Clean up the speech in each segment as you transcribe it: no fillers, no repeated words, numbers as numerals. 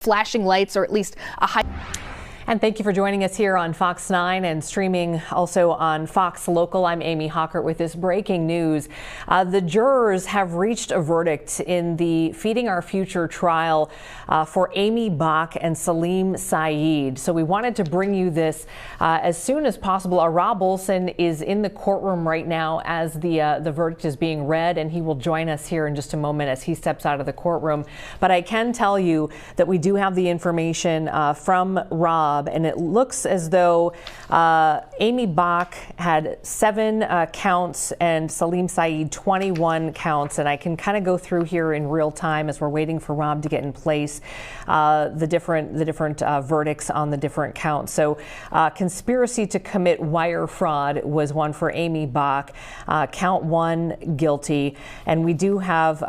flashing lights or at least a high. And thank you for joining us here on Fox 9 and streaming also on Fox Local. I'm Amy Hockert with this breaking news. The jurors have reached a verdict in the Feeding Our Future trial for Amy Bach and Salim Saeed. So we wanted to bring you this as soon as possible. Rob Olson is in the courtroom right now as the verdict is being read, and he will join us here in just a moment as he steps out of the courtroom. But I can tell you that we do have the information from Rob, and it looks as though Amy Bach had 7 counts and Salim Saeed 21 counts. And I can kind of go through here in real time as we're waiting for Rob to get in place the different verdicts on the different counts. So conspiracy to commit wire fraud was one for Amy Bach. Count 1, guilty. And we do have,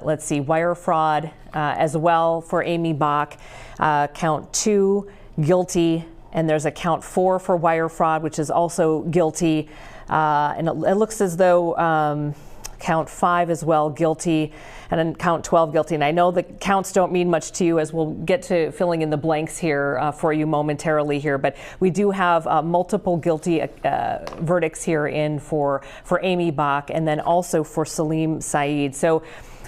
let's see, wire fraud as well for Amy Bach. Count 2, guilty, and there's a count 4 for wire fraud, which is also guilty, and it looks as though count 5 as well, guilty, and then count 12, guilty. And I know the counts don't mean much to you, as we'll get to filling in the blanks here for you momentarily here, but we do have multiple guilty verdicts here in for Amy Bach, and then also for Salim Saeed. So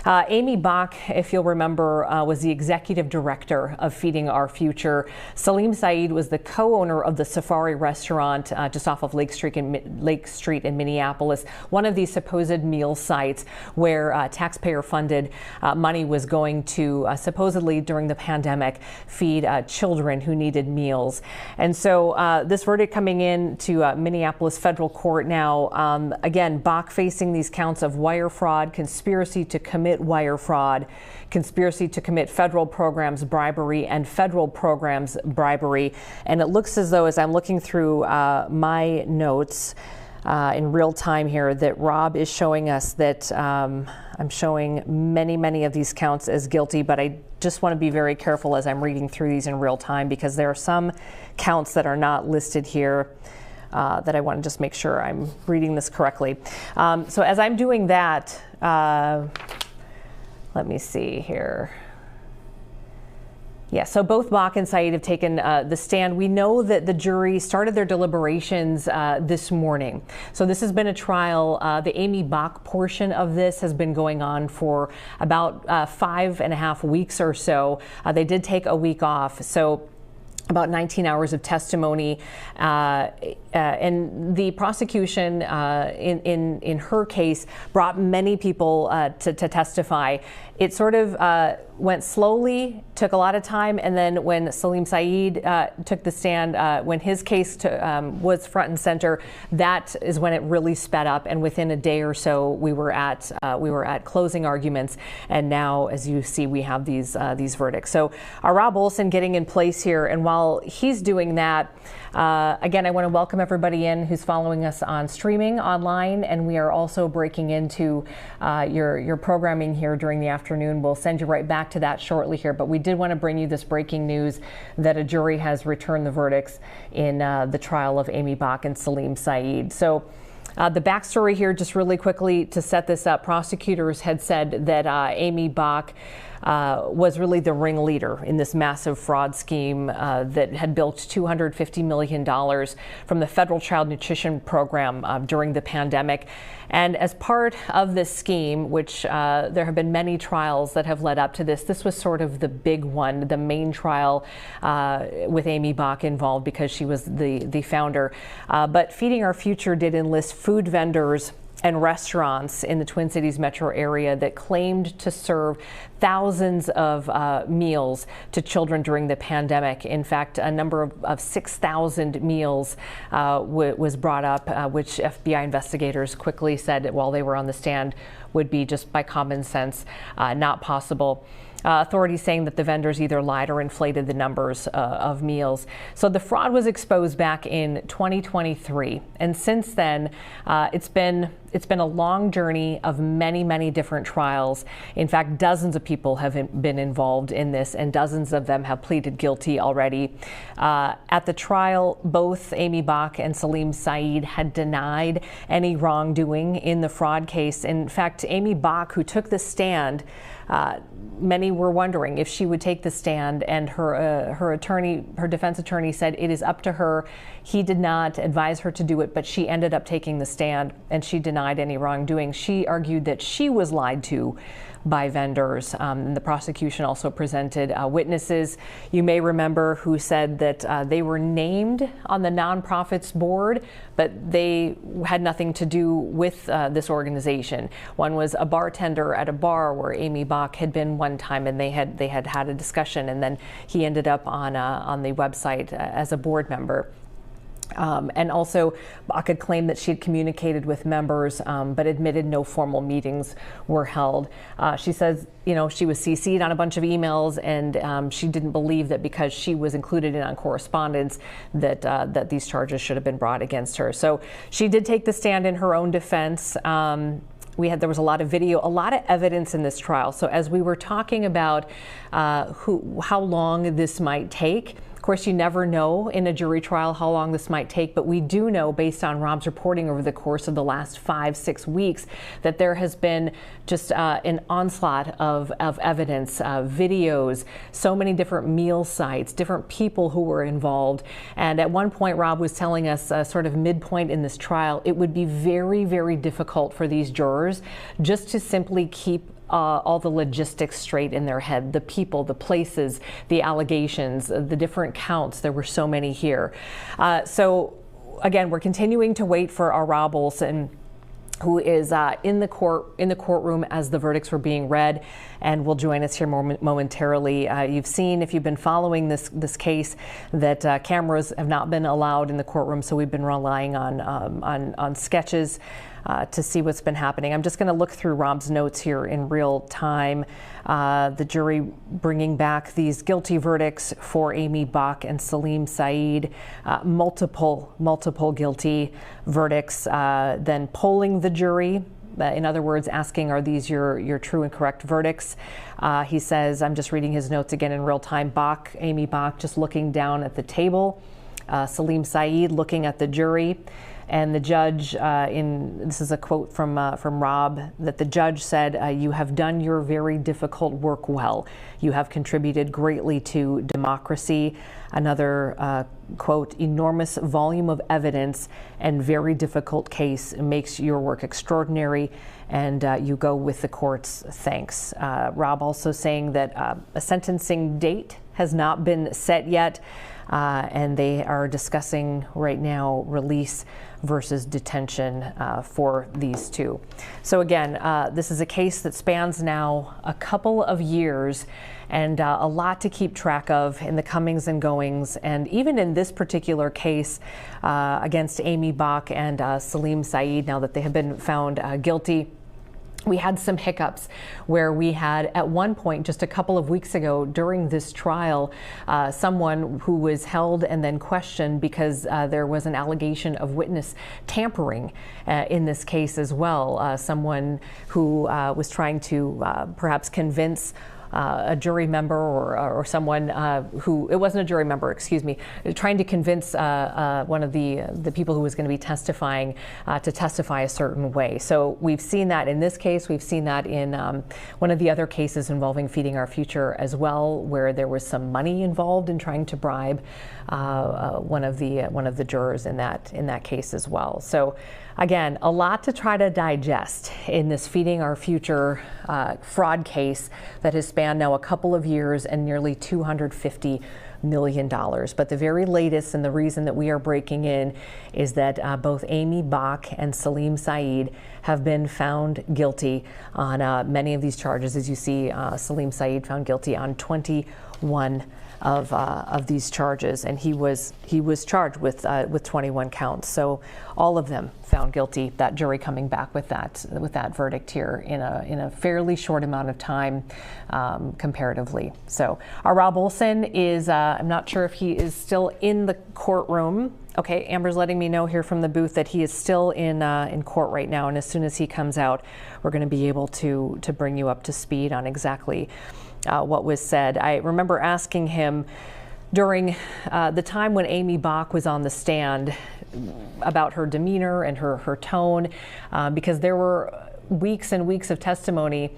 Amy Bach, if you'll remember, was the executive director of Feeding Our Future. Salim Saeed was the co-owner of the Safari restaurant just off of Lake Street in Minneapolis, one of these supposed meal sites where taxpayer-funded money was going to supposedly during the pandemic feed children who needed meals. And so this verdict coming in to Minneapolis federal court now, again, Bach facing these counts of wire fraud, conspiracy to commit wire fraud, conspiracy to commit federal programs bribery, and federal programs bribery. And it looks as though, as I'm looking through my notes in real time here, that Rob is showing us that I'm showing many of these counts as guilty, but I just want to be very careful as I'm reading through these in real time, because there are some counts that are not listed here. That I want to just make sure I'm reading this correctly. So as I'm doing that, let me see here. Yeah, so both Bach and Saeed have taken the stand. We know that the jury started their deliberations this morning. So this has been a trial. The Amy Bach portion of this has been going on for about 5.5 weeks or so. They did take a week off. So about 19 hours of testimony, and the prosecution in her case brought many people to testify. It sort of went slowly, took a lot of time, and then when Salim Saeed took the stand, when his case was front and center, that is when it really sped up. And within a day or so, we were at closing arguments, and now, as you see, we have these verdicts. So Rob Olson getting in place here, and while he's doing that, again, I want to welcome everybody in who's following us on streaming online, and we are also breaking into your programming here during the afternoon. We'll send you right back to that shortly here, but we did want to bring you this breaking news that a jury has returned the verdicts in the trial of Amy Bach and Salim Saeed. So the backstory here, just really quickly to set this up, prosecutors had said that Amy Bach was really the ringleader in this massive fraud scheme that had built $250 million from the federal child nutrition program during the pandemic. And as part of this scheme, which there have been many trials that have led up to this, this was sort of the big one, the main trial with Amy Bach involved because she was the founder. But Feeding Our Future did enlist food vendors and restaurants in the Twin Cities metro area that claimed to serve thousands of meals to children during the pandemic. In fact, a number of 6,000 meals was brought up, which FBI investigators quickly said while they were on the stand would be, just by common sense, not possible. Authorities saying that the vendors either lied or inflated the numbers of meals. So the fraud was exposed back in 2023, and since then, it's been a long journey of many different trials. In fact, dozens of people have been involved in this, and dozens of them have pleaded guilty already. At the trial, both Amy Bach and Salim Saeed had denied any wrongdoing in the fraud case. In fact, Amy Bach, who took the stand, Many were wondering if she would take the stand, and her defense attorney said it is up to her. He did not advise her to do it, but she ended up taking the stand, and she denied any wrongdoing. She argued that she was lied to by vendors. And the prosecution also presented witnesses, you may remember, who said that they were named on the nonprofit's board, but they had nothing to do with this organization. One was a bartender at a bar where Amy Bach had been one time, and they had a discussion, and then he ended up on the website as a board member. And also, Bach had claimed that she had communicated with members, but admitted no formal meetings were held. She says, she was CC'd on a bunch of emails, and she didn't believe that because she was included in on correspondence that these charges should have been brought against her. So she did take the stand in her own defense. There was a lot of video, a lot of evidence in this trial. So as we were talking about how long this might take, of course, you never know in a jury trial how long this might take, but we do know, based on Rob's reporting over the course of the last 5-6 weeks, that there has been just an onslaught of evidence, videos, so many different meal sites, different people who were involved. And at one point, Rob was telling us, sort of midpoint in this trial, it would be very, very difficult for these jurors just to simply keep all the logistics straight in their head, the people, the places, the allegations, the different counts. There were so many here. So again, we're continuing to wait for our Rob Olson, who is in the courtroom as the verdicts were being read, and will join us here momentarily. You've seen, if you've been following this case, that cameras have not been allowed in the courtroom, so we've been relying on sketches to see what's been happening. I'm just going to look through Rob's notes here in real time. The jury bringing back these guilty verdicts for Amy Bach and Salim Saeed, multiple guilty verdicts, then polling the jury. In other words, asking, are these your true and correct verdicts? He says, I'm just reading his notes again in real time, Amy Bach just looking down at the table, Salim Saeed looking at the jury. And the judge, this is a quote from Rob, that the judge said, you have done your very difficult work well. You have contributed greatly to democracy. Another quote, enormous volume of evidence and very difficult case makes your work extraordinary, and you go with the court's thanks. Rob also saying that a sentencing date has not been set yet. And they are discussing right now release versus detention for these two. So again, this is a case that spans now a couple of years, and a lot to keep track of in the comings and goings. And even in this particular case against Amy Bach and Salim Saeed, now that they have been found guilty, we had some hiccups where we had, at one point just a couple of weeks ago during this trial, someone who was held and then questioned because there was an allegation of witness tampering in this case as well. Someone who was trying to perhaps convince a jury member or someone who, it wasn't a jury member, excuse me, trying to convince one of the people who was going to be testifying to testify a certain way. So we've seen that in this case. We've seen that in one of the other cases involving Feeding Our Future as well, where there was some money involved in trying to bribe one of the jurors in that case as well. So again, a lot to try to digest in this Feeding Our Future fraud case that has spanned now a couple of years and nearly $250 million. But the very latest, and the reason that we are breaking in, is that both Amy Bach and Salim Saeed have been found guilty on many of these charges. As you see, Salim Saeed found guilty on 21 of these charges, and he was charged with 21 counts. So all of them found guilty. That jury coming back with that verdict here in a fairly short amount of time, comparatively. So our Rob Olson is, I'm not sure if he is still in the courtroom. Okay, Amber's letting me know here from the booth that he is still in court right now, and as soon as he comes out, we're going to be able to bring you up to speed on exactly what was said. I remember asking him during the time when Amy Bach was on the stand about her demeanor and her tone, because there were weeks and weeks of testimony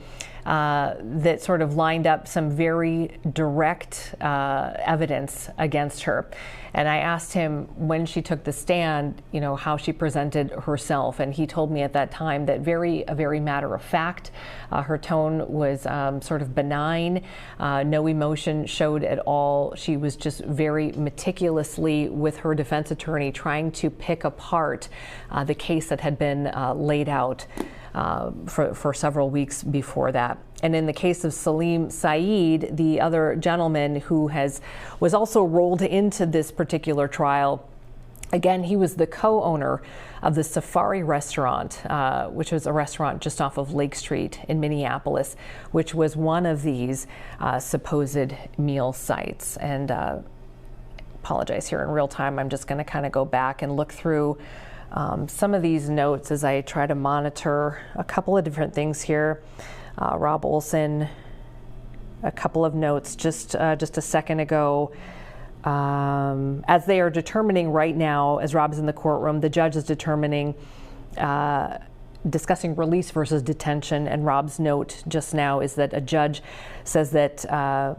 that sort of lined up some very direct evidence against her. And I asked him when she took the stand, you know, how she presented herself. And he told me at that time that a very matter of fact. Her tone was sort of benign, no emotion showed at all. She was just very meticulously with her defense attorney trying to pick apart the case that had been laid out for several weeks before that. And in the case of Salim Saeed, the other gentleman who was also rolled into this particular trial, again, he was the co-owner of the Safari restaurant, which was a restaurant just off of Lake Street in Minneapolis, which was one of these supposed meal sites. And apologize here in real time. I'm just going to kind of go back and look through some of these notes as I try to monitor a couple of different things here. Rob Olson, a couple of notes just a second ago. As they are determining right now, as Rob's in the courtroom, the judge is determining, discussing release versus detention. And Rob's note just now is that a judge says that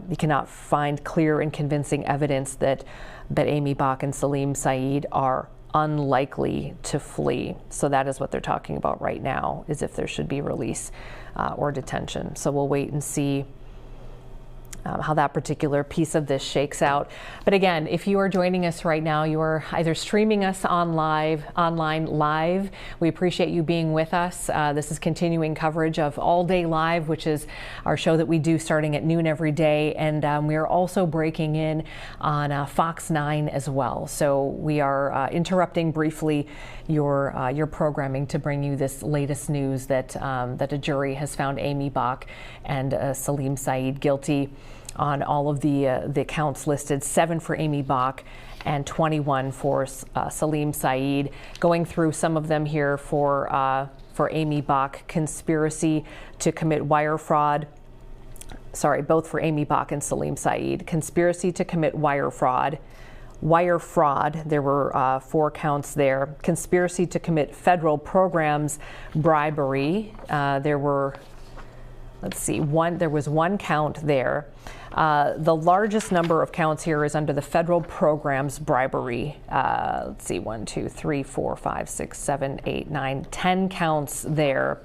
he cannot find clear and convincing evidence that Amy Bach and Salim Saeed are unlikely to flee. So that is what they're talking about right now, is if there should be release or detention. So we'll wait and see how that particular piece of this shakes out. But again, if you are joining us right now, you are either streaming us online live. We appreciate you being with us. This is continuing coverage of All Day Live, which is our show that we do starting at noon every day. And we are also breaking in on Fox 9 as well. So we are interrupting briefly your programming to bring you this latest news that a jury has found Amy Bach and Salim Saeed guilty on all of the counts listed, 7 for Amy Bach and 21 for Salim Saeed. Going through some of them here for Amy Bach: conspiracy to commit wire fraud. Sorry, both for Amy Bach and Salim Saeed. Conspiracy to commit wire fraud. Wire fraud, there were 4 counts there. Conspiracy to commit federal programs bribery. There were, let's see, there was 1 count there. The largest number of counts here is under the federal programs bribery. Let's see, 1, 2, 3, 4, 5, 6, 7, 8, 9, 10 counts there.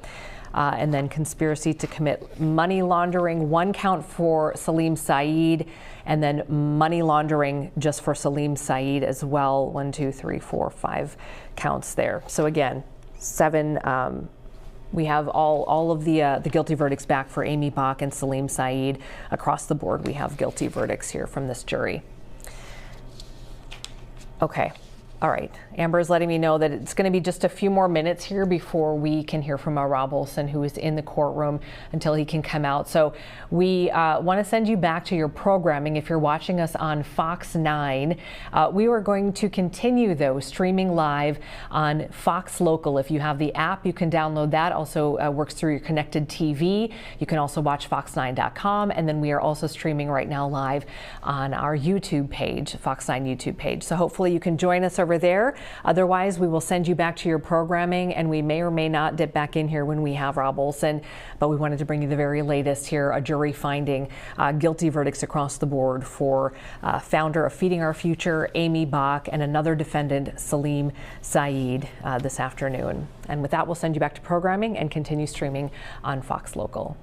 And then conspiracy to commit money laundering, 1 count for Salim Saeed, and then money laundering just for Salim Saeed as well. 1, 2, 3, 4, 5 counts there. So again, 7. We have all of the guilty verdicts back for Amy Bach and Salim Saeed. Across the board, we have guilty verdicts here from this jury. Okay. All right, Amber is letting me know that it's going to be just a few more minutes here before we can hear from Rob Olson, who is in the courtroom, until he can come out. So we want to send you back to your programming. If you're watching us on Fox 9, we are going to continue, though, streaming live on Fox Local. If you have the app, you can download that. Also works through your connected TV. You can also watch fox9.com. And then we are also streaming right now live on our YouTube page, Fox 9 YouTube page. So hopefully you can join us over there. Otherwise, we will send you back to your programming, and we may or may not dip back in here when we have Rob Olson. But we wanted to bring you the very latest here, a jury finding guilty verdicts across the board for founder of Feeding Our Future, Amy Bach, and another defendant, Salim Saeed, this afternoon. And with that, we'll send you back to programming and continue streaming on Fox Local.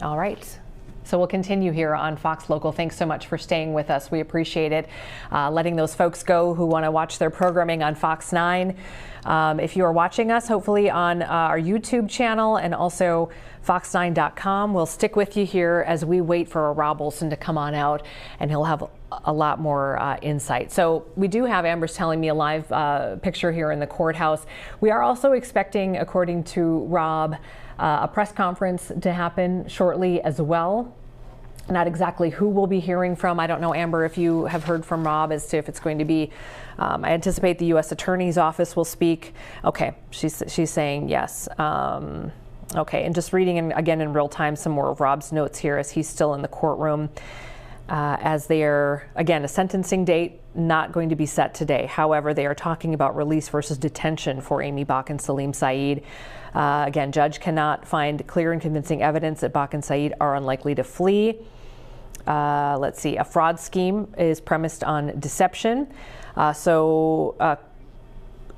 All right. So we'll continue here on Fox Local. Thanks so much for staying with us. We appreciate it. Letting those folks go who want to watch their programming on Fox 9. If you are watching us, hopefully on our YouTube channel and also fox9.com, we'll stick with you here as we wait for Rob Olson to come on out, and he'll have a lot more insight. So we do have, Amber's telling me, a live picture here in the courthouse. We are also expecting, according to Rob, a press conference to happen shortly as well. Not exactly who we'll be hearing from. I don't know, Amber, if you have heard from Rob as to if it's going to be, I anticipate the U.S. Attorney's Office will speak. Okay, she's saying yes. Okay, and just reading again in real time some more of Rob's notes here as he's still in the courtroom. as they are, again, a sentencing date not going to be set today. However, they are talking about release versus detention for Amy Bach and Salim Saeed. Again, judge cannot find clear and convincing evidence that Bach and Saeed are unlikely to flee. Let's see, a fraud scheme is premised on deception.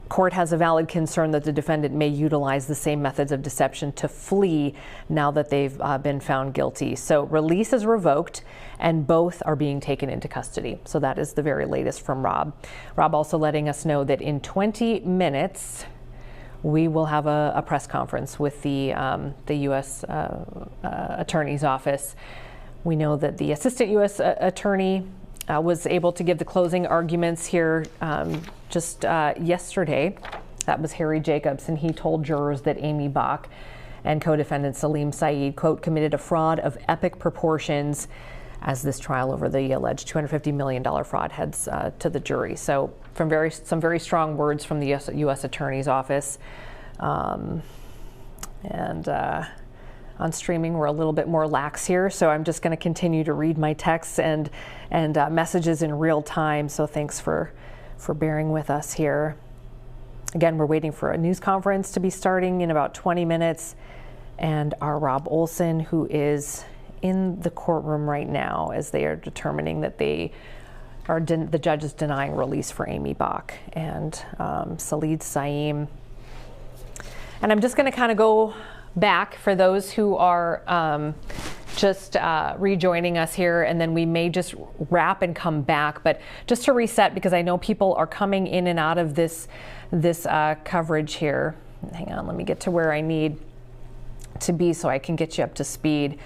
Court has a valid concern that the defendant may utilize the same methods of deception to flee now that they've been found guilty. So release is revoked and both are being taken into custody. So that is the very latest from Rob. Rob also letting us know that in 20 minutes, we will have a press conference with the U.S. Attorney's Office. We know that the Assistant U.S. Attorney was able to give the closing arguments here just yesterday. That was Harry Jacobs, and he told jurors that Amy Bach and co-defendant Salim Saeed, quote, committed a fraud of epic proportions as this trial over the alleged $250 million fraud heads to the jury. So from some very strong words from the U.S. Attorney's Office. On streaming, we're a little bit more lax here, so I'm just going to continue to read my texts and messages in real time. So thanks for bearing with us here. Again, we're waiting for a news conference to be starting in about 20 minutes, and our Rob Olson, who is in the courtroom right now as they are determining that the judge is denying release for Amy Bach and Saeed Saeem. And I'm just going to kind of go back for those who are just rejoining us here, and then we may just wrap and come back. But just to reset, because I know people are coming in and out of this coverage here. Hang on, let me get to where I need to be so I can get you up to speed.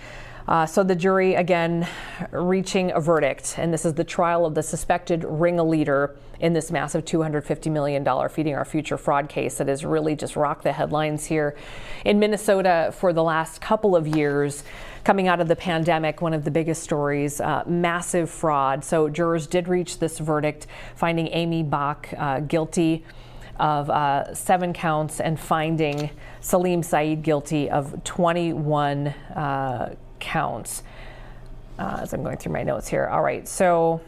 So the jury, again, reaching a verdict, and this is the trial of the suspected ringleader in this massive $250 million Feeding Our Future fraud case that has really just rocked the headlines here in Minnesota for the last couple of years. Coming out of the pandemic, one of the biggest stories, massive fraud. So jurors did reach this verdict, finding Amy Bach guilty of 7 counts and finding Salim Saeed guilty of 21 counts. As I'm going through my notes here. All right, so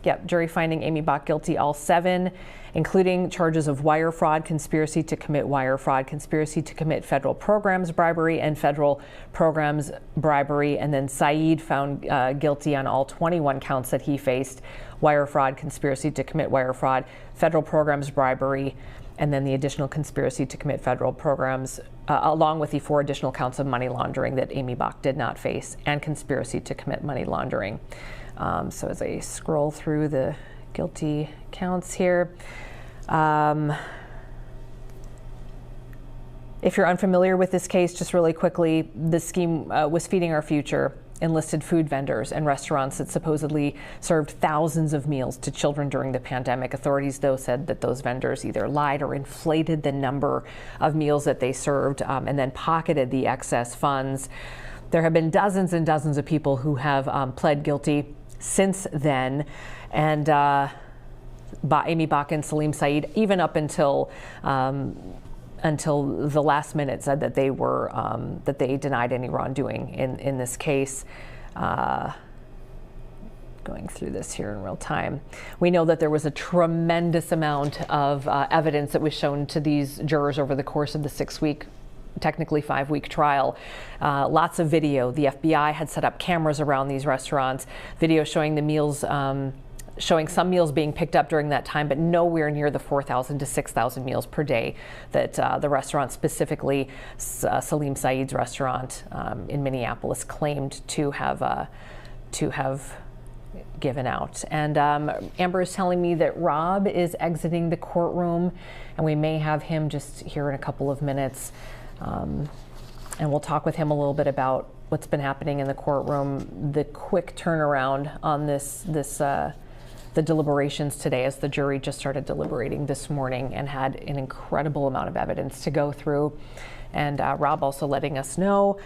yep, jury finding Amy Bach guilty all 7, including charges of wire fraud, conspiracy to commit wire fraud, conspiracy to commit federal programs bribery, and federal programs bribery. And then Saeed found guilty on all 21 counts that he faced: wire fraud, conspiracy to commit wire fraud, federal programs bribery, and then the additional conspiracy to commit federal programs, along with the 4 additional counts of money laundering that Amy Bach did not face, and conspiracy to commit money laundering. So as I scroll through the guilty counts here, if you're unfamiliar with this case, just really quickly, the scheme was Feeding Our Future, enlisted food vendors and restaurants that supposedly served thousands of meals to children during the pandemic. Authorities, though, said that those vendors either lied or inflated the number of meals that they served and then pocketed the excess funds. There have been dozens and dozens of people who have pled guilty since then, and Amy Bach and Salim Saeed, even up until the last minute, said that they were that they denied any wrongdoing in this case. Going through this here in real time, we know that there was a tremendous amount of evidence that was shown to these jurors over the course of the 6-week, technically 5-week trial. Lots of video. The FBI had set up cameras around these restaurants, video showing the meals, showing some meals being picked up during that time, but nowhere near the 4,000 to 6,000 meals per day that the restaurant, specifically Salim Saeed's restaurant in Minneapolis, claimed to have given out. And Amber is telling me that Rob is exiting the courtroom, and we may have him just here in a couple of minutes. And we'll talk with him a little bit about what's been happening in the courtroom, the quick turnaround on the deliberations today, as the jury just started deliberating this morning and had an incredible amount of evidence to go through. And Rob also letting us know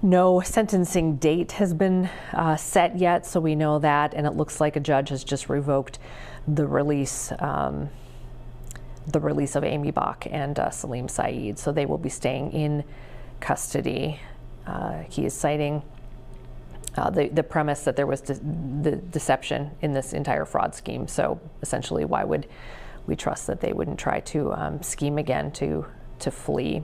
no sentencing date has been set yet, so we know that, and it looks like a judge has just revoked the release of Amy Bach and Salim Saeed, so they will be staying in custody. He is citing the premise that there was the deception in this entire fraud scheme. So essentially, why would we trust that they wouldn't try to scheme again to flee?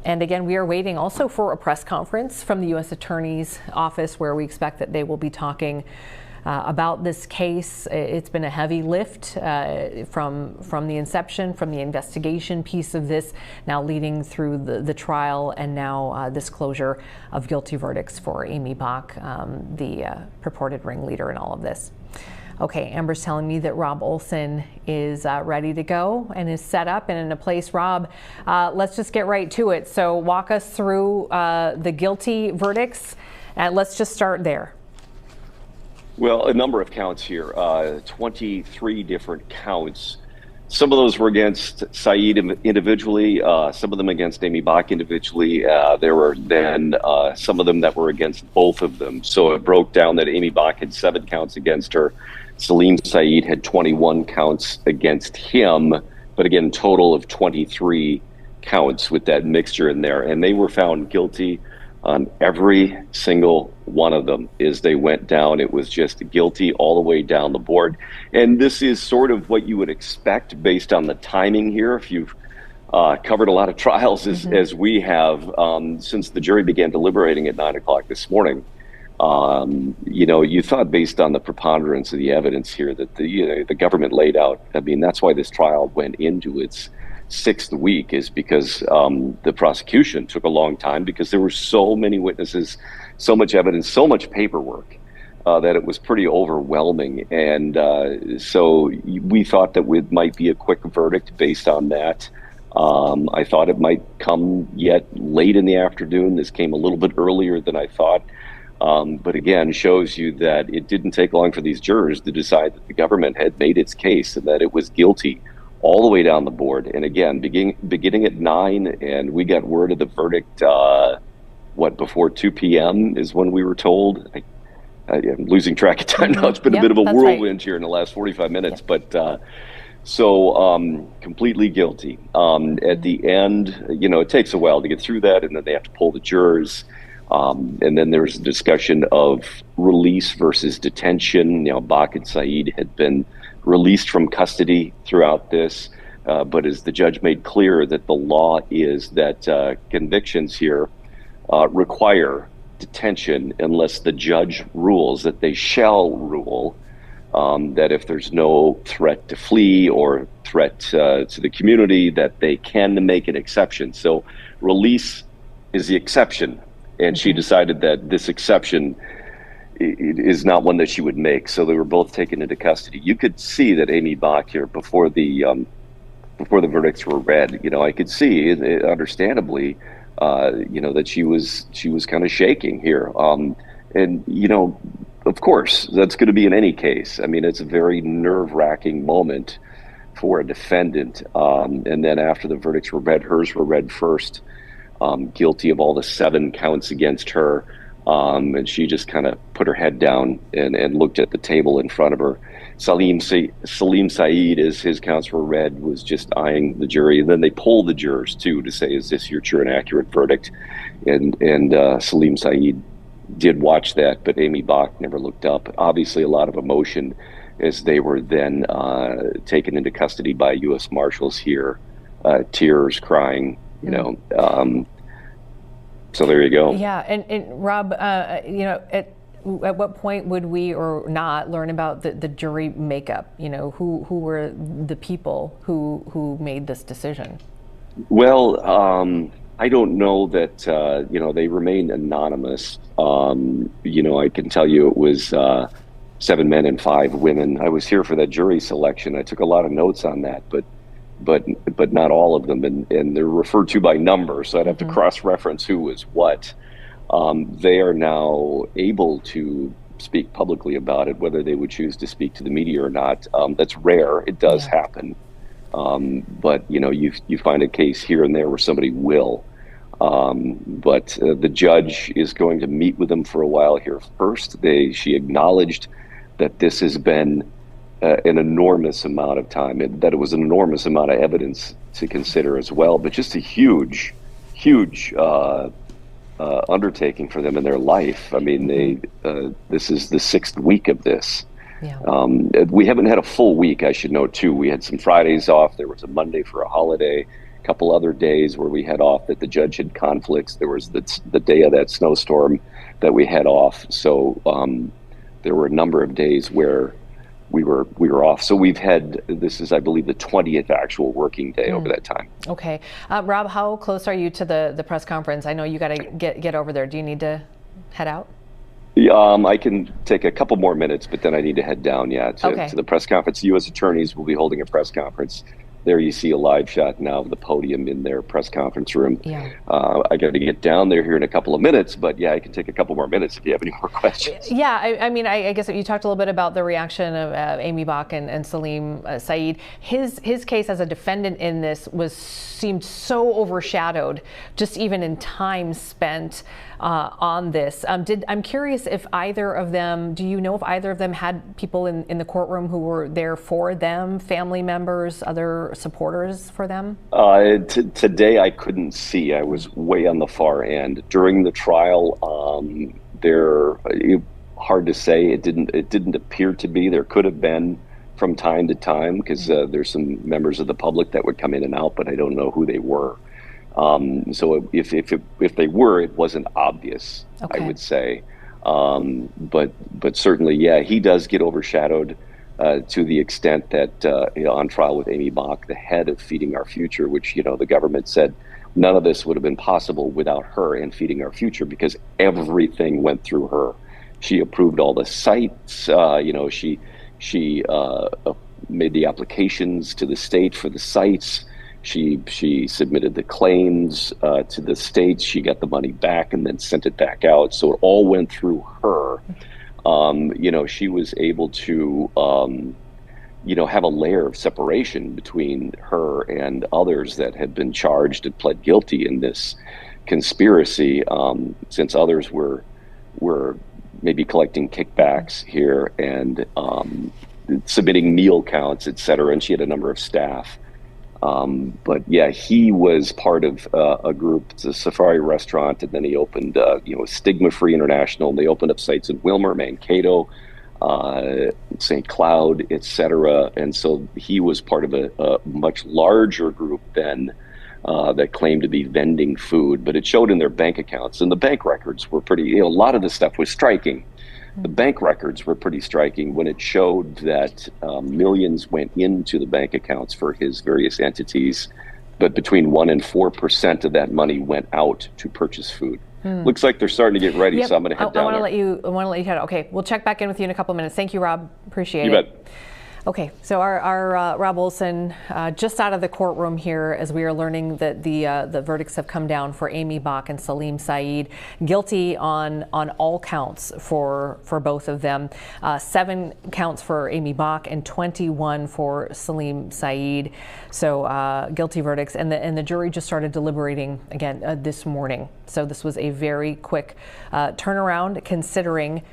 And again, we are waiting also for a press conference from the U.S. Attorney's Office where we expect that they will be talking about this case. It's been a heavy lift from the inception, from the investigation piece of this, now leading through the trial, and now this closure of guilty verdicts for Amy Bach, the purported ringleader in all of this. Okay, Amber's telling me that Rob Olson is ready to go and is set up and in a place. Rob, let's just get right to it. So walk us through the guilty verdicts, and let's just start there. Well, a number of counts here, 23 different counts. Some of those were against Saeed individually, some of them against Amy Bach individually. There were then some of them that were against both of them. So it broke down that Amy Bach had 7 counts against her. Salim Saeed had 21 counts against him, but again, total of 23 counts with that mixture in there. And they were found guilty on every single one of them as they went down. It was just guilty all the way down the board. And this is sort of what you would expect based on the timing here. If you've covered a lot of trials as we have, since the jury began deliberating at 9 o'clock this morning, you know, you thought based on the preponderance of the evidence here that the government laid out. I mean, that's why this trial went into its 6th week, is because the prosecution took a long time because there were so many witnesses, so much evidence, so much paperwork that it was pretty overwhelming. And so we thought that it might be a quick verdict based on that. I thought it might come yet late in the afternoon. This came a little bit earlier than I thought. But again, shows you that it didn't take long for these jurors to decide that the government had made its case and that it was guilty all the way down the board. And again, beginning at 9, and we got word of the verdict, before 2 p.m. is when we were told. I'm losing track of time now. It's been a bit of a whirlwind here in the last 45 minutes, but completely guilty. At the end, you know, it takes a while to get through that, and then they have to pull the jurors. And then there's a discussion of release versus detention. You know, Bach and Saeed had been released from custody throughout this, but as the judge made clear that the law is that convictions here require detention unless the judge rules that they shall rule that if there's no threat to flee or threat to the community, that they can make an exception. So release is the exception, and she decided that this exception is not one that she would make. So they were both taken into custody. You could see that Amy Bach here, before the verdicts were read, you know, I could see, understandably, you know, that she was kind of shaking here. And, you know, of course, that's going to be in any case. I mean, it's a very nerve-wracking moment for a defendant. And then after the verdicts were read, hers were read first, guilty of all the 7 counts against her. And she just kind of put her head down and looked at the table in front of her. Salim Saeed, as his counts were read, was just eyeing the jury. And then they polled the jurors, too, to say, is this your true and accurate verdict? And Salim Saeed did watch that, but Amy Bach never looked up. Obviously, a lot of emotion as they were then taken into custody by U.S. Marshals here, tears, crying, you know. So there you go. Yeah, and Rob, you know, at what point would we or not learn about the jury makeup? You know, who were the people who made this decision? Well, I don't know that, you know, they remain anonymous. You know, I can tell you it was 7 men and 5 women. I was here for that jury selection. I took a lot of notes on that, but not all of them, and they're referred to by number, so I'd have to cross-reference who was what. They are now able to speak publicly about it, whether they would choose to speak to the media or not. That's rare. It does happen. But, you know, you find a case here and there where somebody will. But the judge is going to meet with them for a while here first. She acknowledged that this has been an enormous amount of time, and that it was an enormous amount of evidence to consider as well, but just a huge undertaking for them in their life. I mean, this is the sixth week of this. Yeah. We haven't had a full week, I should note, too. We had some Fridays off. There was a Monday for a holiday, a couple other days where we had off that the judge had conflicts. There was the day of that snowstorm that we had off. So there were a number of days where we were off. So we've had, this is, I believe, the 20th actual working day over that time. Okay. Rob, how close are you to the press conference? I know you got to get over there. Do you need to head out? I can take a couple more minutes, but then I need to head down, to the press conference. U.S. attorneys will be holding a press conference. There you see a live shot now of the podium in their press conference room. Yeah. I got to get down there here in a couple of minutes, but I can take a couple more minutes if you have any more questions. Yeah, I mean, I guess you talked a little bit about the reaction of Amy Bach and Salim Saeed. His case as a defendant in this seemed so overshadowed, just even in time spent on this. I'm curious if either of them, do you know if either of them had people in the courtroom who were there for them, family members, other supporters for them? Today I couldn't see. I was way on the far end. During the trial, hard to say. It didn't appear to be. There could have been from time to time because there's some members of the public that would come in and out, but I don't know who they were. So if they were, it wasn't obvious, I would say. But certainly, he does get overshadowed to the extent that on trial with Amy Bach, the head of Feeding Our Future, which the government said none of this would have been possible without her and Feeding Our Future because everything went through her. She approved all the sites. She made the applications to the state for the sites. She submitted the claims to the states. She got the money back and then sent it back out. So it all went through her. She was able to, have a layer of separation between her and others that had been charged and pled guilty in this conspiracy, since others were maybe collecting kickbacks here and submitting meal counts, et cetera. And she had a number of staff. But he was part of a group. It's a safari restaurant, and then he opened, Stigma Free International. And they opened up sites in Wilmer, Mankato, St. Cloud, et cetera. And so he was part of a much larger group then that claimed to be vending food, but it showed in their bank accounts, and the bank records were pretty. A lot of the stuff was striking. The bank records were pretty striking when it showed that millions went into the bank accounts for his various entities, but between 1% and 4% of that money went out to purchase food. Looks like they're starting to get ready, so I'm going to head down there. I want to let you head out. Okay, we'll check back in with you in a couple minutes. Thank you, Rob. Appreciate it. You bet. Okay, so our Rob Olson just out of the courtroom here as we are learning that the verdicts have come down for Amy Bach and Salim Saeed, guilty on all counts for both of them. 7 counts for Amy Bach and 21 for Salim Saeed. So guilty verdicts, and the jury just started deliberating again this morning. So this was a very quick turnaround considering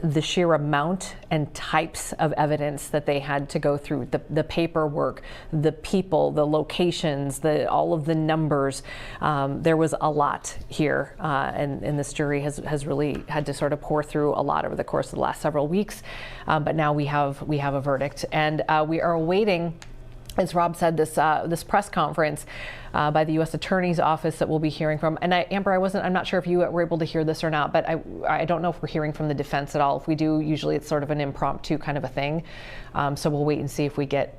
the sheer amount and types of evidence that they had to go through, the paperwork, the people, the locations, all of the numbers. There was a lot here, and this jury has really had to sort of pour through a lot over the course of the last several weeks. But now we have a verdict, and we are awaiting, as Rob said, this press conference by the U.S. Attorney's Office that we'll be hearing from. And Amber, I'm not sure if you were able to hear this or not, but I don't know if we're hearing from the defense at all. If we do, usually it's sort of an impromptu kind of a thing. So we'll wait and see if we get.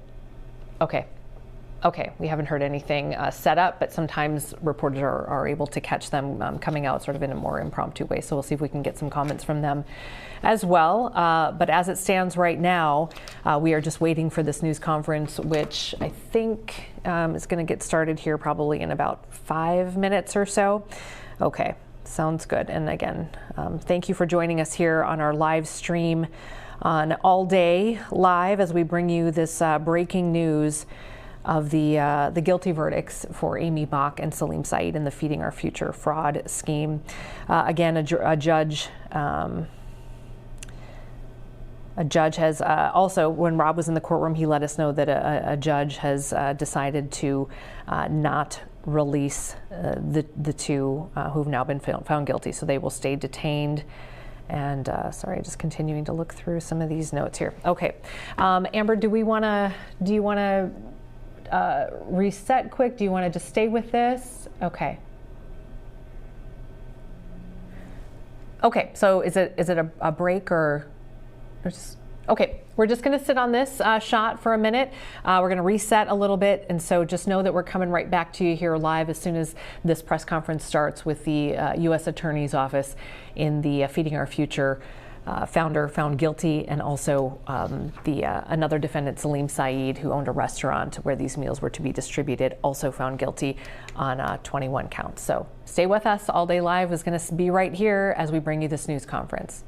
Okay, we haven't heard anything set up, but sometimes reporters are able to catch them coming out sort of in a more impromptu way. So we'll see if we can get some comments from them as well. But as it stands right now, we are just waiting for this news conference, which I think is going to get started here probably in about 5 minutes or so. Okay, sounds good. And again, thank you for joining us here on our live stream on All Day Live as we bring you this breaking news of the guilty verdicts for Amy Bach and Salim Saeed in the Feeding Our Future fraud scheme. Again, a judge has also, when Rob was in the courtroom, he let us know that a judge has decided to not release the two who've now been found guilty. So they will stay detained. And sorry, just continuing to look through some of these notes here. Okay, Amber, do you want to reset quick? Do you want to just stay with this? Okay. Okay, so is it a break or just, okay, we're just going to sit on this shot for a minute. We're going to reset a little bit, and so just know that we're coming right back to you here live as soon as this press conference starts with the U.S. Attorney's Office in the Feeding Our Future founder found guilty, and also another defendant, Salim Saeed, who owned a restaurant where these meals were to be distributed, also found guilty on 21 counts. So stay with us. All Day Live is going to be right here as we bring you this news conference.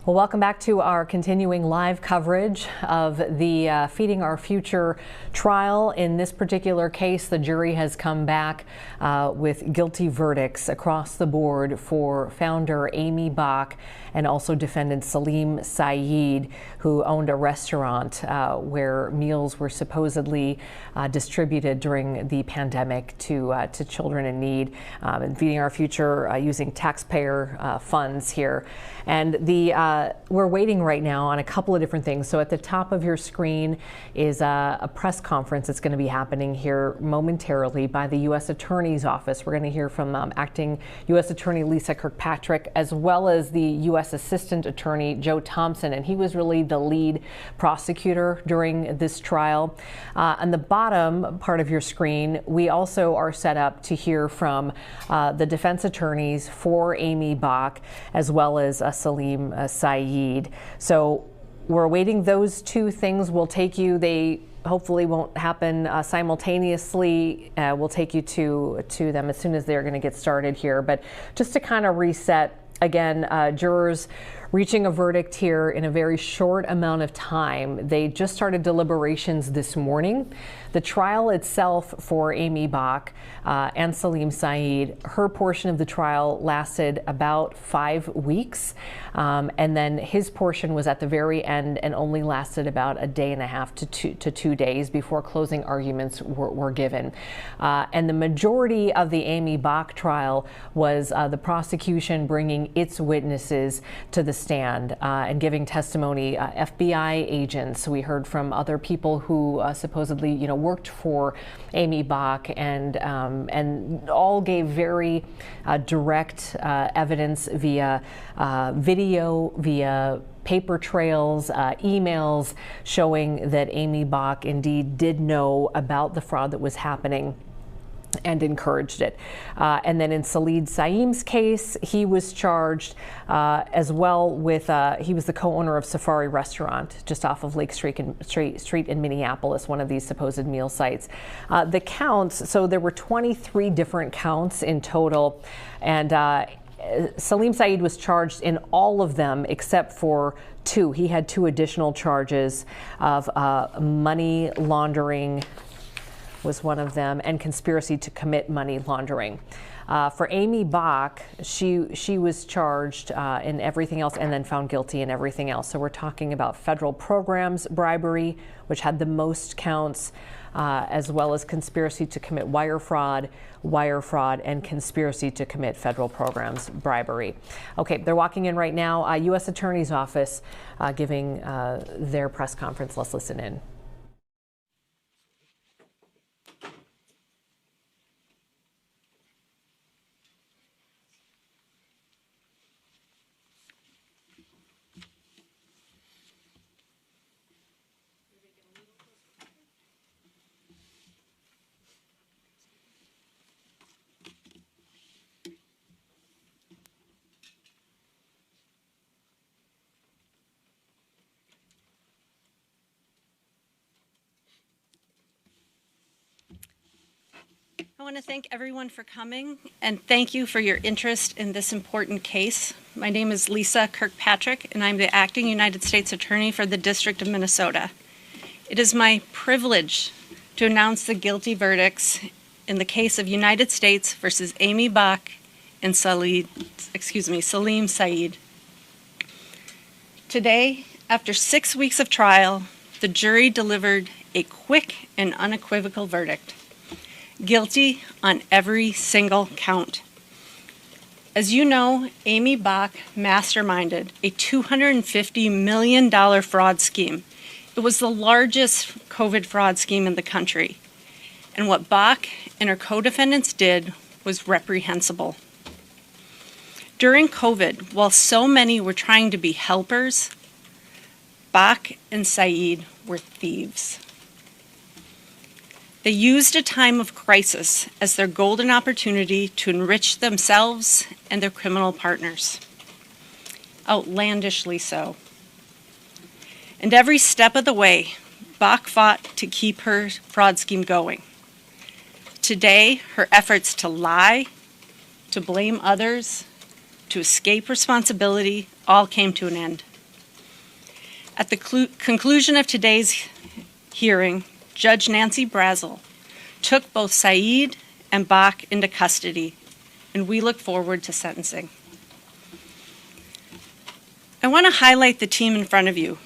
Well, welcome back to our continuing live coverage of the Feeding Our Future trial. In this particular case, the jury has come back with guilty verdicts across the board for founder Amy Bach and also defendant Salim Saeed, who owned a restaurant where meals were supposedly distributed during the pandemic to children in need. And Feeding Our Future using taxpayer funds here. And we're waiting right now on a couple of different things. So at the top of your screen is a press conference that's going to be happening here momentarily by the U.S. Attorney's Office. We're going to hear from acting U.S. Attorney Lisa Kirkpatrick, as well as the U.S. Assistant Attorney Joe Thompson, and he was really the lead prosecutor during this trial. On the bottom part of your screen, we also are set up to hear from the defense attorneys for Amy Bach, as well as Salim Saeed. So we're awaiting those two things. Will take you, they hopefully won't happen simultaneously. We'll take you to them as soon as they're going to get started here. But just to kind of reset, again, jurors reaching a verdict here in a very short amount of time. They just started deliberations this morning. The trial itself for Amy Bach and Salim Saeed, her portion of the trial lasted about 5 weeks. And then his portion was at the very end and only lasted about a day and a half to 2 days before closing arguments were given. And the majority of the Amy Bach trial was the prosecution bringing its witnesses to the stand and giving testimony. FBI agents, we heard from other people who supposedly, worked for Amy Bach, and all gave very direct evidence via video, via paper trails, emails showing that Amy Bach indeed did know about the fraud that was happening and encouraged it. And then in Salim Saeed's case, he was charged as well with, he was the co-owner of Safari Restaurant just off of Lake Street in Minneapolis, one of these supposed meal sites. The counts, so there were 23 different counts in total, and Salim Saeed was charged in all of them except for 2. He had 2 additional charges of money laundering was one of them, and conspiracy to commit money laundering. For Amy Bach, she was charged in everything else and then found guilty in everything else. So we're talking about federal programs bribery, which had the most counts, as well as conspiracy to commit wire fraud, and conspiracy to commit federal programs bribery. Okay, they're walking in right now. U.S. Attorney's Office giving their press conference. Let's listen in. I want to thank everyone for coming, and thank you for your interest in this important case. My name is Lisa Kirkpatrick, and I'm the Acting United States Attorney for the District of Minnesota. It is my privilege to announce the guilty verdicts in the case of United States versus Amy Bach and Salim Saeed. Today, after 6 weeks of trial, the jury delivered a quick and unequivocal verdict. Guilty on every single count. As you know, Amy Bach masterminded a $250 million fraud scheme. It was the largest COVID fraud scheme in the country. And what Bach and her co-defendants did was reprehensible. During COVID, while so many were trying to be helpers, Bach and Saeed were thieves. They used a time of crisis as their golden opportunity to enrich themselves and their criminal partners. Outlandishly so. And every step of the way, Bach fought to keep her fraud scheme going. Today, her efforts to lie, to blame others, to escape responsibility, all came to an end. At the conclusion of today's hearing, Judge Nancy Brazel took both Saeed and Bach into custody, and we look forward to sentencing. I want to highlight the team in front of you.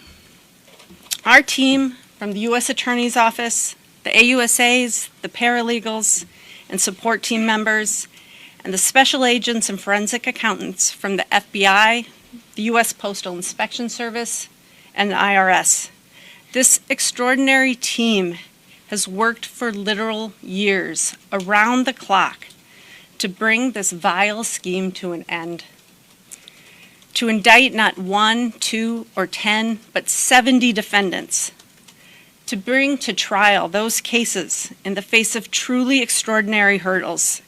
Our team from the U.S. Attorney's Office, the AUSAs, the paralegals, and support team members, and the special agents and forensic accountants from the FBI, the U.S. Postal Inspection Service, and the IRS. This extraordinary team has worked for literal years, around the clock, to bring this vile scheme to an end. To indict not 1, 2, or 10, but 70 defendants. To bring to trial those cases in the face of truly extraordinary hurdles,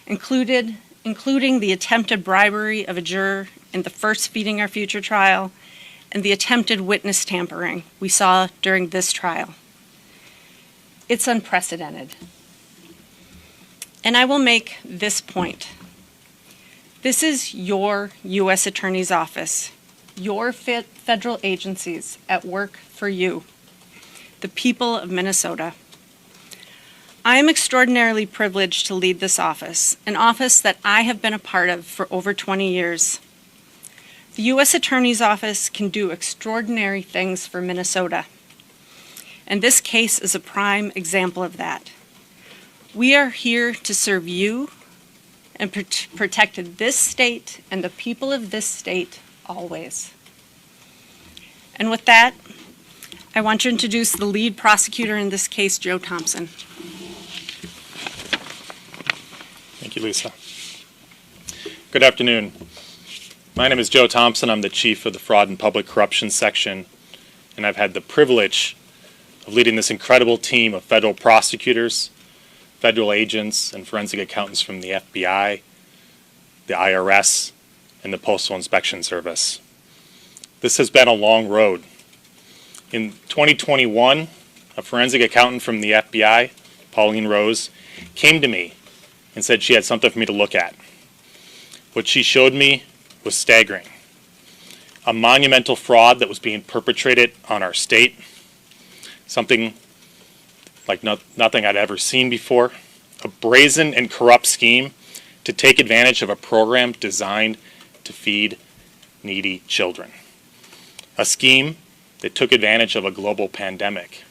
including the attempted bribery of a juror in the first Feeding Our Future trial, and the attempted witness tampering we saw during this trial. It's unprecedented. And I will make this point. This is your U.S. Attorney's Office, your federal agencies at work for you, the people of Minnesota. I am extraordinarily privileged to lead this office, an office that I have been a part of for over 20 years. The U.S. Attorney's Office can do extraordinary things for Minnesota, and this case is a prime example of that. We are here to serve you and protect this state and the people of this state always. And with that, I want to introduce the lead prosecutor in this case, Joe Thompson. Thank you, Lisa. Good afternoon. My name is Joe Thompson. I'm the chief of the Fraud and Public Corruption Section, and I've had the privilege of leading this incredible team of federal prosecutors, federal agents, and forensic accountants from the FBI, the IRS, and the Postal Inspection Service. This has been a long road. In 2021, a forensic accountant from the FBI, Pauline Rose, came to me and said she had something for me to look at. What she showed me was staggering. A monumental fraud that was being perpetrated on our state, something like nothing I'd ever seen before, a brazen and corrupt scheme to take advantage of a program designed to feed needy children. A scheme that took advantage of a global pandemic.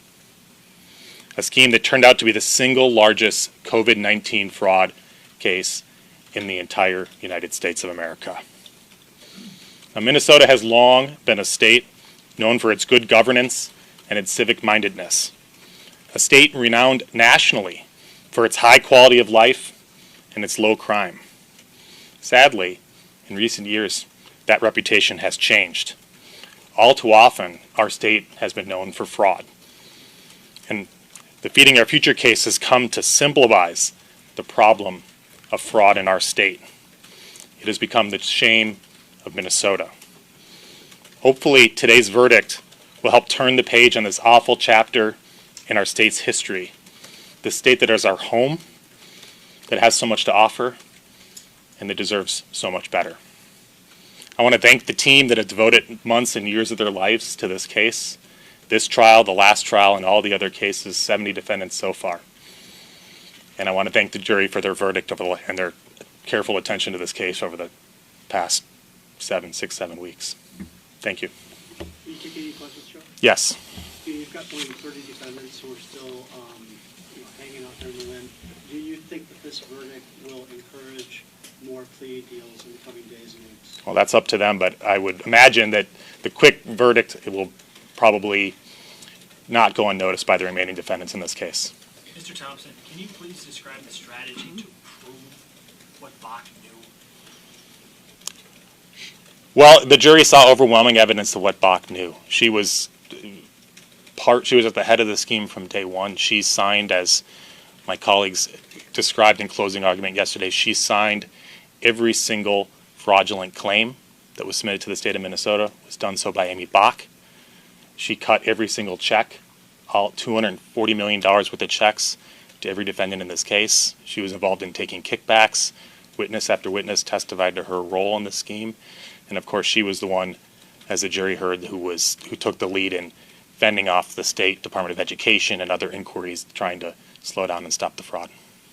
A scheme that turned out to be the single largest COVID-19 fraud case in the entire United States of America. Now, Minnesota has long been a state known for its good governance and its civic-mindedness. A state renowned nationally for its high quality of life and its low crime. Sadly, in recent years, that reputation has changed. All too often, our state has been known for fraud. And the Feeding Our Future case has come to symbolize the problem of fraud in our state. It has become the shame of Minnesota. Hopefully, today's verdict will help turn the page on this awful chapter in our state's history. The state that is our home, that has so much to offer, and that deserves so much better. I want to thank the team that have devoted months and years of their lives to this case, this trial, the last trial, and all the other cases, 70 defendants so far. And I want to thank the jury for their verdict and their careful attention to this case over the past 7 weeks. Thank you. Can you take any questions, Joe? Yes. You've got more than 30 defendants who are still hanging out there in the wind. Do you think that this verdict will encourage more plea deals in the coming days and weeks? Well, that's up to them, but I would imagine that the quick verdict, it will probably not go unnoticed by the remaining defendants in this case. Mr. Thompson, can you please describe the strategy to prove what Bach knew? Well, the jury saw overwhelming evidence of what Bach knew. She was at the head of the scheme from day one. She signed, as my colleagues described in closing argument yesterday, she signed every single fraudulent claim that was submitted to the state of Minnesota. It was done so by Amy Bach. She cut every single check, all $240 million worth of checks to every defendant in this case. She was involved in taking kickbacks. Witness after witness testified to her role in the scheme. And of course, she was the one as the jury heard, who took the lead in fending off the State Department of Education and other inquiries trying to slow down and stop the fraud.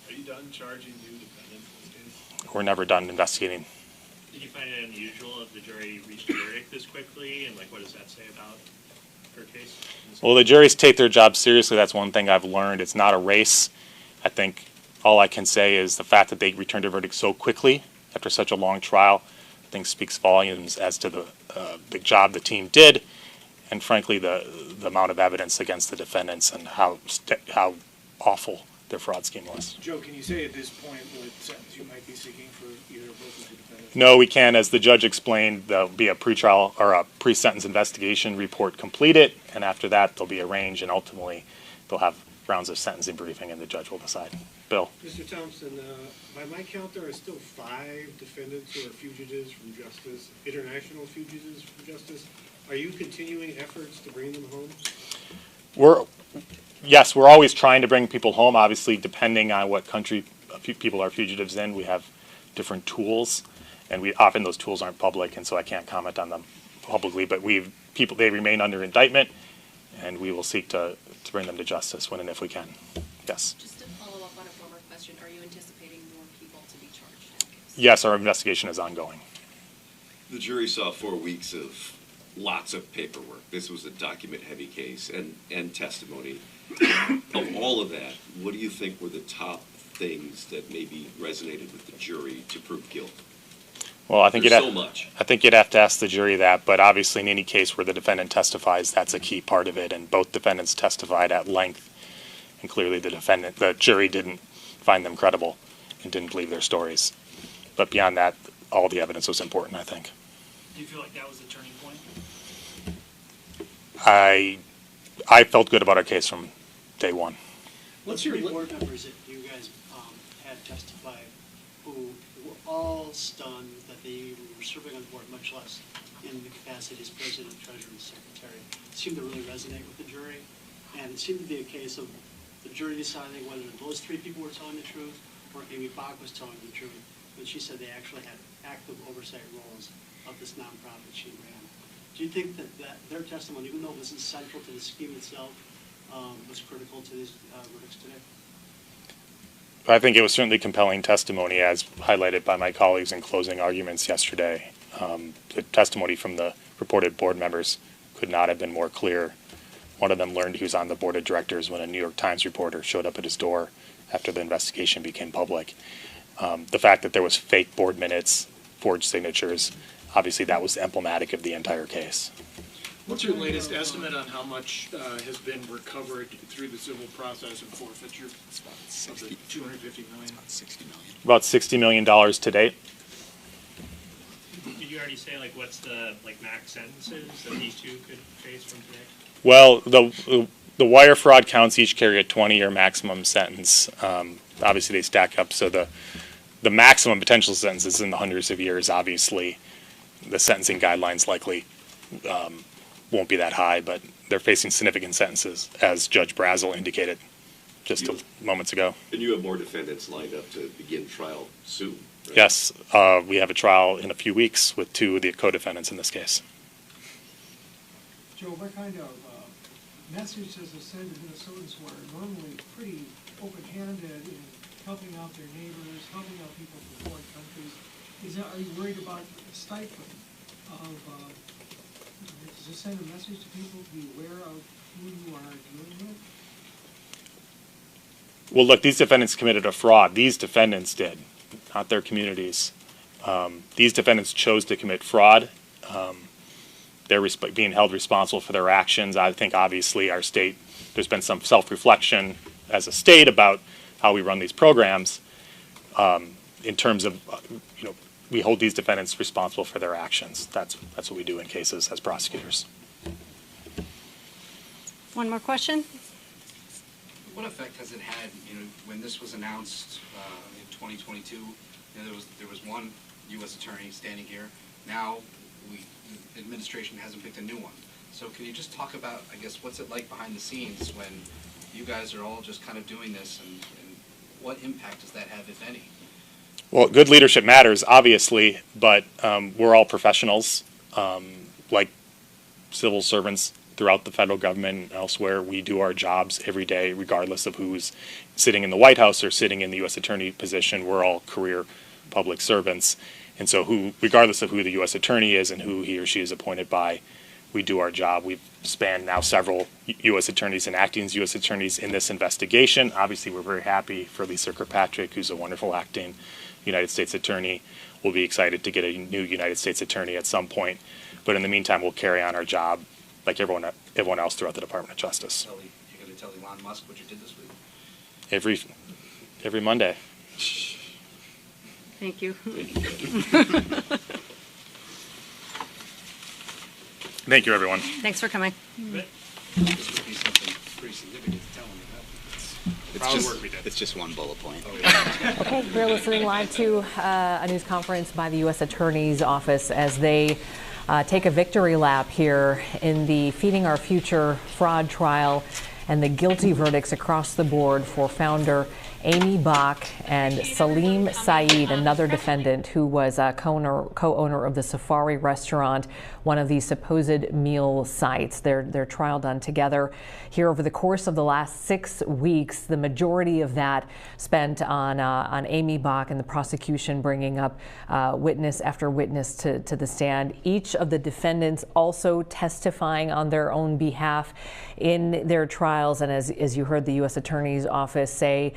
Are you done charging new defendants in this case? We're never done investigating. Did you find it unusual if the jury reached a verdict this quickly, and what does that say about her case? Well, the juries take their job seriously. That's one thing I've learned. It's not a race. I think all I can say is the fact that they returned a verdict so quickly after such a long trial, I think speaks volumes as to the job the team did, and frankly the amount of evidence against the defendants and how awful their fraud scheme was. Joe, can you say at this point what sentence you might be seeking for either or both of the defendants? No, we can. As the judge explained, there'll be a pretrial or a pre-sentence investigation report completed, and after that there'll be a range, and ultimately they'll have rounds of sentencing briefing, and the judge will decide. Bill. Mr. Thompson, by my count, there are still 5 defendants who are fugitives from justice, international fugitives from justice. Are you continuing efforts to bring them home? Yes, we're always trying to bring people home. Obviously, depending on what country people are fugitives in, we have different tools, and often those tools aren't public, and so I can't comment on them publicly. But they remain under indictment, and we will seek to bring them to justice when and if we can. Yes. Just to follow up on a former question, are you anticipating more people to be charged? Yes, our investigation is ongoing. The jury saw 4 weeks of lots of paperwork. This was a document-heavy case and testimony. Of all of that, what do you think were the top things that maybe resonated with the jury to prove guilt? Well, I think I think you'd have to ask the jury that, but obviously in any case where the defendant testifies, that's a key part of it, and both defendants testified at length, and clearly the jury didn't find them credible and didn't believe their stories. But beyond that, all the evidence was important, I think. Do you feel like that was the turning point? I felt good about our case from day one. What's your board members that you guys had testify who were all stunned that they were serving on board, much less in the capacity as president, treasurer, and secretary? It seemed to really resonate with the jury, and it seemed to be a case of the jury deciding whether those 3 people were telling the truth or Amy Bach was telling the truth. But she said they actually had active oversight roles of this nonprofit she ran. Do you think that their testimony, even though it wasn't central to the scheme itself, was critical to these verdicts today? I think it was certainly compelling testimony, as highlighted by my colleagues in closing arguments yesterday. The testimony from the reported board members could not have been more clear. One of them learned he was on the board of directors when a New York Times reporter showed up at his door after the investigation became public. The fact that there was fake board minutes, forged signatures, obviously that was emblematic of the entire case. What's your latest estimate on how much has been recovered through the civil process and forfeiture of the $250 million? About $60 million to date. Did you already say what's the max sentences that these 2 could face from today? Well, the wire fraud counts each carry a 20-year maximum sentence. Obviously, they stack up, so the maximum potential sentence is in the hundreds of years. Obviously, the sentencing guidelines likely won't be that high, but they're facing significant sentences, as Judge Brazel indicated just moments ago. And you have more defendants lined up to begin trial soon, right? Yes, we have a trial in a few weeks with 2 of the co-defendants in this case. Joe, what kind of message does it send to Minnesotans who are normally pretty open-handed in helping out their neighbors, helping out people from foreign countries? Are you worried about the stifling of, does it send a message to people to be aware of who you are dealing with? Well, look, these defendants committed a fraud. These defendants did, not their communities. These defendants chose to commit fraud. They're being held responsible for their actions. I think, obviously, our state, there's been some self-reflection as a state about how we run these programs in terms of, we hold these defendants responsible for their actions. That's what we do in cases as prosecutors. One more question? What effect has it had, when this was announced in 2022, there was one U.S. attorney standing here. Now, the administration hasn't picked a new one. So can you just talk about, I guess, what's it like behind the scenes when you guys are all just kind of doing this, and what impact does that have, if any? Well, good leadership matters, obviously, but we're all professionals. Like civil servants throughout the federal government and elsewhere. We do our jobs every day, regardless of who's sitting in the White House or sitting in the U.S. Attorney position. We're all career public servants. And so regardless of who the U.S. Attorney is and who he or she is appointed by, we do our job. We've spanned now several U.S. attorneys and acting U.S. attorneys in this investigation. Obviously, we're very happy for Lisa Kirkpatrick, who's a wonderful acting United States attorney. We'll be excited to get a new United States attorney at some point. But in the meantime, we'll carry on our job like everyone else throughout the Department of Justice. You're going to tell Elon Musk what you did this week? Every Monday. Thank you. Thank you, everyone. Thanks for coming. This would be something pretty significant to tell them. It's just one bullet point. Okay, we're listening live to a news conference by the U.S. Attorney's Office as they take a victory lap here in the Feeding Our Future fraud trial and the guilty verdicts across the board for founder Amy Bach and Salim Saeed, another defendant who was a co-owner of the Safari restaurant, one of these supposed meal sites. Their trial done together here over the course of the last 6 weeks. The majority of that spent on Amy Bach and the prosecution bringing up witness after witness to the stand. Each of the defendants also testifying on their own behalf in their trials. And as you heard the U.S. Attorney's Office say,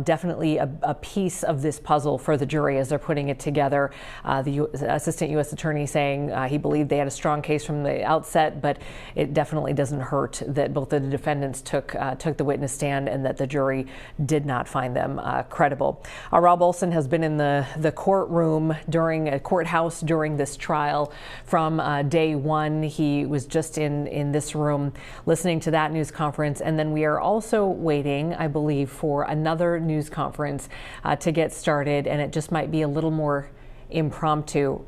definitely a piece of this puzzle for the jury as they're putting it together. The Assistant U.S. Attorney saying he believed they had a strong case from the outset, but it definitely doesn't hurt that both of the defendants took the witness stand and that the jury did not find them credible. Rob Olson has been in the courtroom courthouse during this trial from day one. He was just in this room listening to that news conference, and then we are also waiting, I believe, for another news conference to get started, and it just might be a little more impromptu.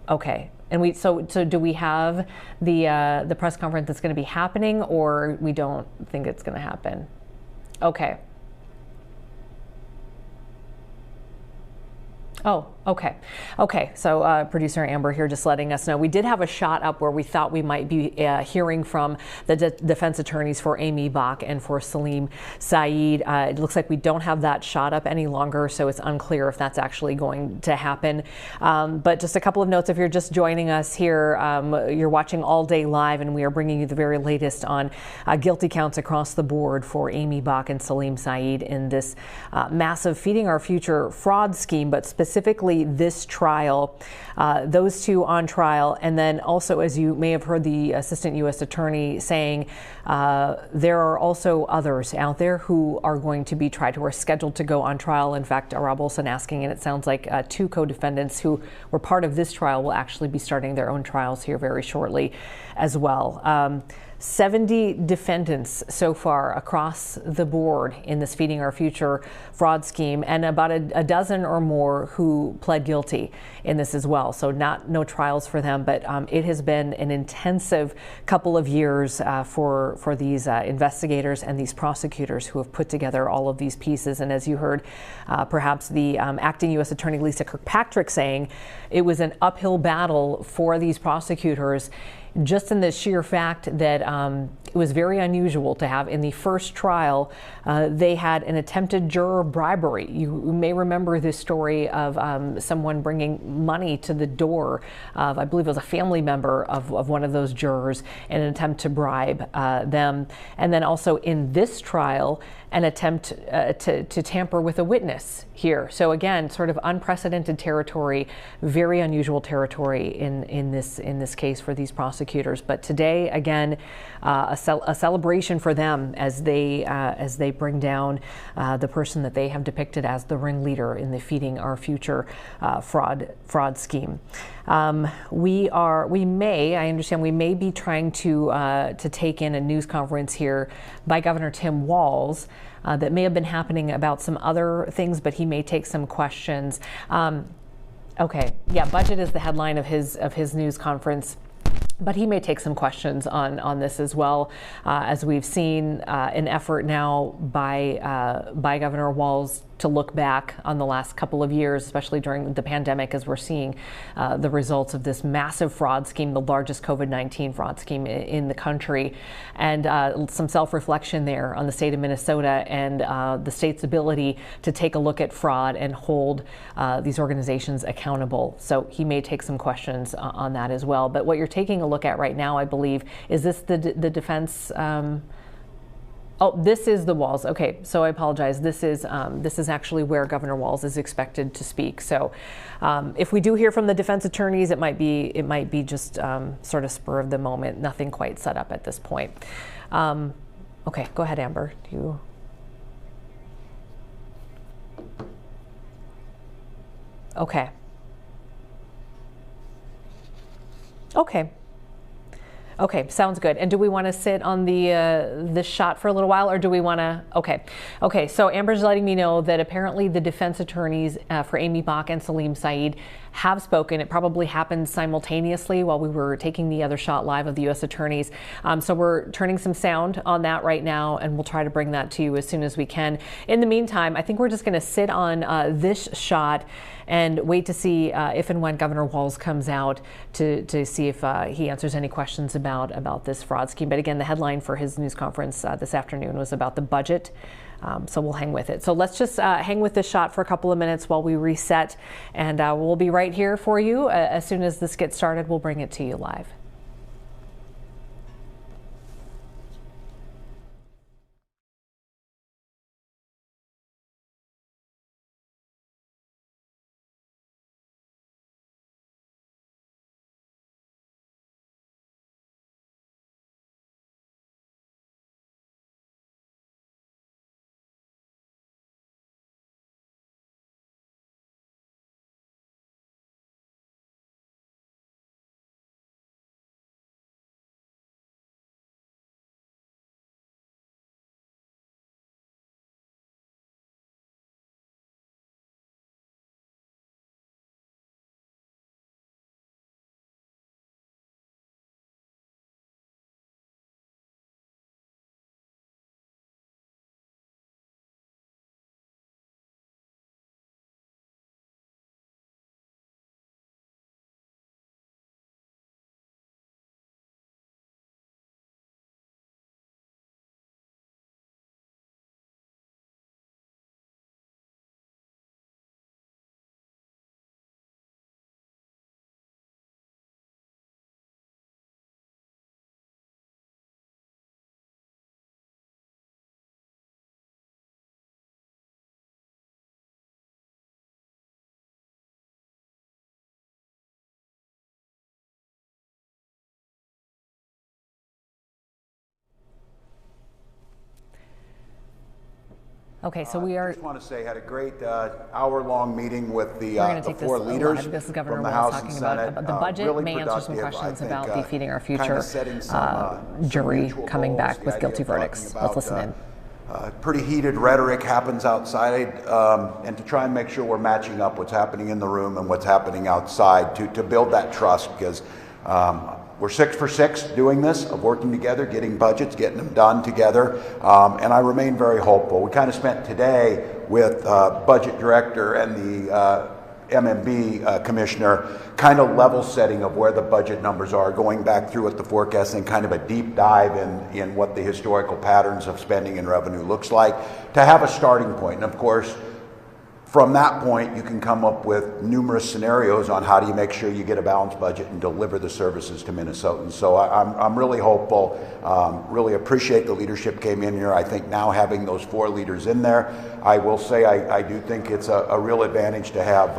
Okay. And so do we have the press conference that's going to be happening, or we don't think it's going to happen? Okay. Oh, okay. Okay, so producer Amber here just letting us know. We did have a shot up where we thought we might be hearing from the defense attorneys for Amy Bach and for Salim Saeed. It looks like we don't have that shot up any longer, so it's unclear if that's actually going to happen. But just a couple of notes if you're just joining us here. You're watching All Day Live, and we are bringing you the very latest on guilty counts across the board for Amy Bach and Salim Saeed in this massive Feeding Our Future fraud scheme, but specifically this trial, those two on trial. And then also, as you may have heard the Assistant U.S. Attorney saying, there are also others out there who are going to be tried, who are scheduled to go on trial. In fact, Rob Olson asking, and it sounds like two co-defendants who were part of this trial will actually be starting their own trials here very shortly as well. 70 defendants so far across the board in this Feeding Our Future fraud scheme, and about a dozen or more who pled guilty in this as well. So no trials for them, but it has been an intensive couple of years for these investigators and these prosecutors who have put together all of these pieces. And as you heard, perhaps the acting U.S. Attorney Lisa Kirkpatrick saying, it was an uphill battle for these prosecutors, just in the sheer fact that it was very unusual to have in the first trial, they had an attempted juror bribery. You may remember this story of someone bringing money to the door of, I believe it was a family member of one of those jurors in an attempt to bribe them. And then also in this trial, an attempt to tamper with a witness here. So again, sort of unprecedented territory, very unusual territory in this case for these prosecutors. But today, again, a celebration for them as they bring down the person that they have depicted as the ringleader in the Feeding Our Future fraud scheme. I understand we may be trying to take in a news conference here by Governor Tim Walz that may have been happening about some other things, but he may take some questions. Okay, yeah, budget is the headline of his news conference. But he may take some questions on this as well, as we've seen an effort now by Governor Walz to look back on the last couple of years, especially during the pandemic, as we're seeing the results of this massive fraud scheme, the largest COVID-19 fraud scheme in the country, and some self-reflection there on the state of Minnesota and the state's ability to take a look at fraud and hold these organizations accountable. So he may take some questions on that as well. But what you're taking a look at right now, I believe, is this the defense? Oh, this is the Walz. Okay, so I apologize. This is actually where Governor Walz is expected to speak. So, if we do hear from the defense attorneys, it might be just sort of spur of the moment. Nothing quite set up at this point. Okay, go ahead, Amber. Okay. Okay. Okay, sounds good. And do we want to sit on this shot for a little while, or do we want to? Okay. So Amber's letting me know that apparently the defense attorneys for Amy Bach and Salim Saeed have spoken. It probably happened simultaneously while we were taking the other shot live of the U.S. attorneys. So we're turning some sound on that right now, and we'll try to bring that to you as soon as we can. In the meantime, I think we're just going to sit on this shot and wait to see if and when Governor Walz comes out to see if he answers any questions about this fraud scheme. But again, the headline for his news conference this afternoon was about the budget. So we'll hang with it. So let's just hang with this shot for a couple of minutes while we reset, and we'll be right here for you. As soon as this gets started, we'll bring it to you live. Okay, so we are. I just want to say, had a great hour-long meeting with the four leaders this is Governor from the Walz House and talking Senate. about the budget. Really may answer some productive, questions I think, about the Feeding Our Future kind of setting some jury coming goals, back with guilty verdicts. Let's listen in. Pretty heated rhetoric happens outside, and to try and make sure we're matching up what's happening in the room and what's happening outside to build that trust, because we're 6 for 6 doing this, of working together, getting budgets, getting them done together, and I remain very hopeful. We kind of spent today with budget director and the MMB commissioner kind of level setting of where the budget numbers are, going back through at the forecasting, kind of a deep dive in what the historical patterns of spending and revenue looks like, to have a starting point. And of course, from that point, you can come up with numerous scenarios on how do you make sure you get a balanced budget and deliver the services to Minnesotans. So I'm really hopeful, really appreciate the leadership came in here. I think now having those 4 leaders in there, I will say I do think it's a real advantage to have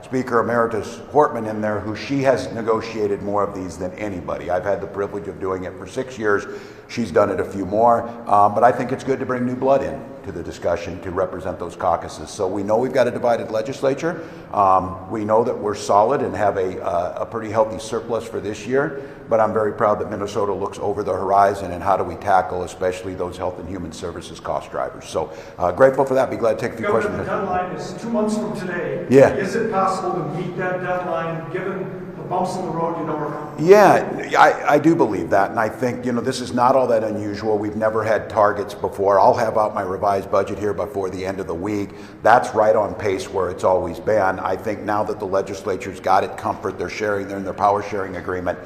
Speaker Emeritus Hortman in there, who she has negotiated more of these than anybody. I've had the privilege of doing it for 6 years. She's done it a few more, but I think it's good to bring new blood in to the discussion to represent those caucuses. So we know we've got a divided legislature. We know that we're solid and have a pretty healthy surplus for this year, but I'm very proud that Minnesota looks over the horizon and how do we tackle especially those health and human services cost drivers. So grateful for that. Be glad to take a few questions. The deadline is 2 months from today. Yeah. Is it possible to meet that deadline given the bumps in the road you know are coming? Yeah, I do believe that, and I think, this is not all that unusual. We've never had targets before. I'll have out my revised budget here before the end of the week. That's right on pace where it's always been. I think now that the legislature's got it comfort, they're in their power sharing agreement.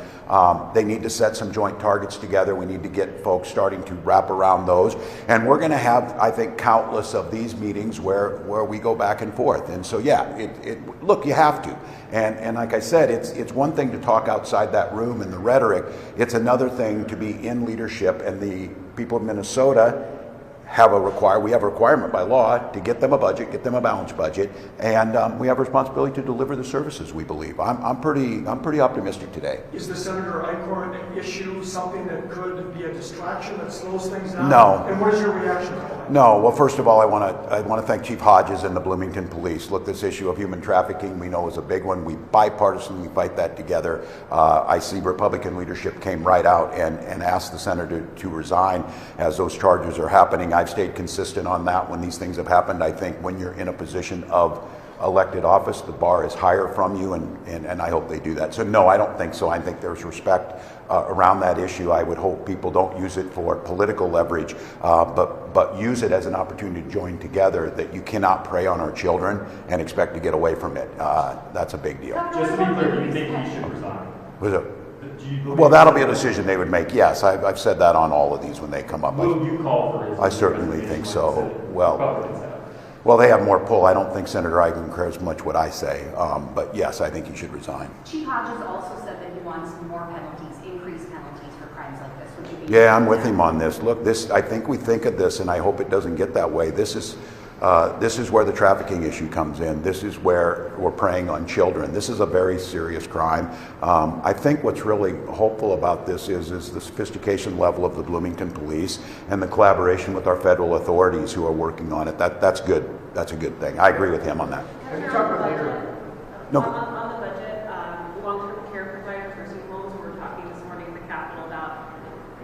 They need to set some joint targets together. We need to get folks starting to wrap around those. And we're going to have, I think, countless of these meetings where we go back and forth. And so, yeah, look, you have to. And like I said, it's one thing to talk outside that room and the rhetoric. It's another thing to be in leadership, and the people of Minnesota we have a requirement by law to get them a budget, get them a balanced budget, and we have a responsibility to deliver the services we believe. I'm pretty optimistic today. Is the Senator Eichhorn issue something that could be a distraction that slows things down? No. And what is your reaction to that? No. Well, first of all, I want to thank Chief Hodges and the Bloomington Police. Look, this issue of human trafficking we know is a big one. We bipartisanly fight that together. I see Republican leadership came right out and asked the senator to resign as those charges are happening. I've stayed consistent on that when these things have happened. I think when you're in a position of elected office, the bar is higher from you, and I hope they do that. So no, I don't think so. I think there's respect around that issue. I would hope people don't use it for political leverage, but use it as an opportunity to join together, that you cannot prey on our children and expect to get away from it. That's a big deal. Just to be clear, do you think he should resign? Was it? Well, that'll be a decision they would make. Yes, I've said that on all of these when they come up. Will you call for his I certainly think so. Well, they have more pull. I don't think Senator Eichhorn cares much what I say, but yes, I think he should resign. Chief Hodges also said that he wants more penalties, increased penalties for crimes like this. Would you be Yeah, I'm with him on this. Look, I think we think of this, and I hope it doesn't get that way. This is where the trafficking issue comes in. This is where we're preying on children. This is a very serious crime. I think what's really hopeful about this is the sophistication level of the Bloomington Police and the collaboration with our federal authorities who are working on it. That's good. That's a good thing. I agree with him on that. On the budget, long-term care providers, nursing homes, we were talking this morning in the Capitol about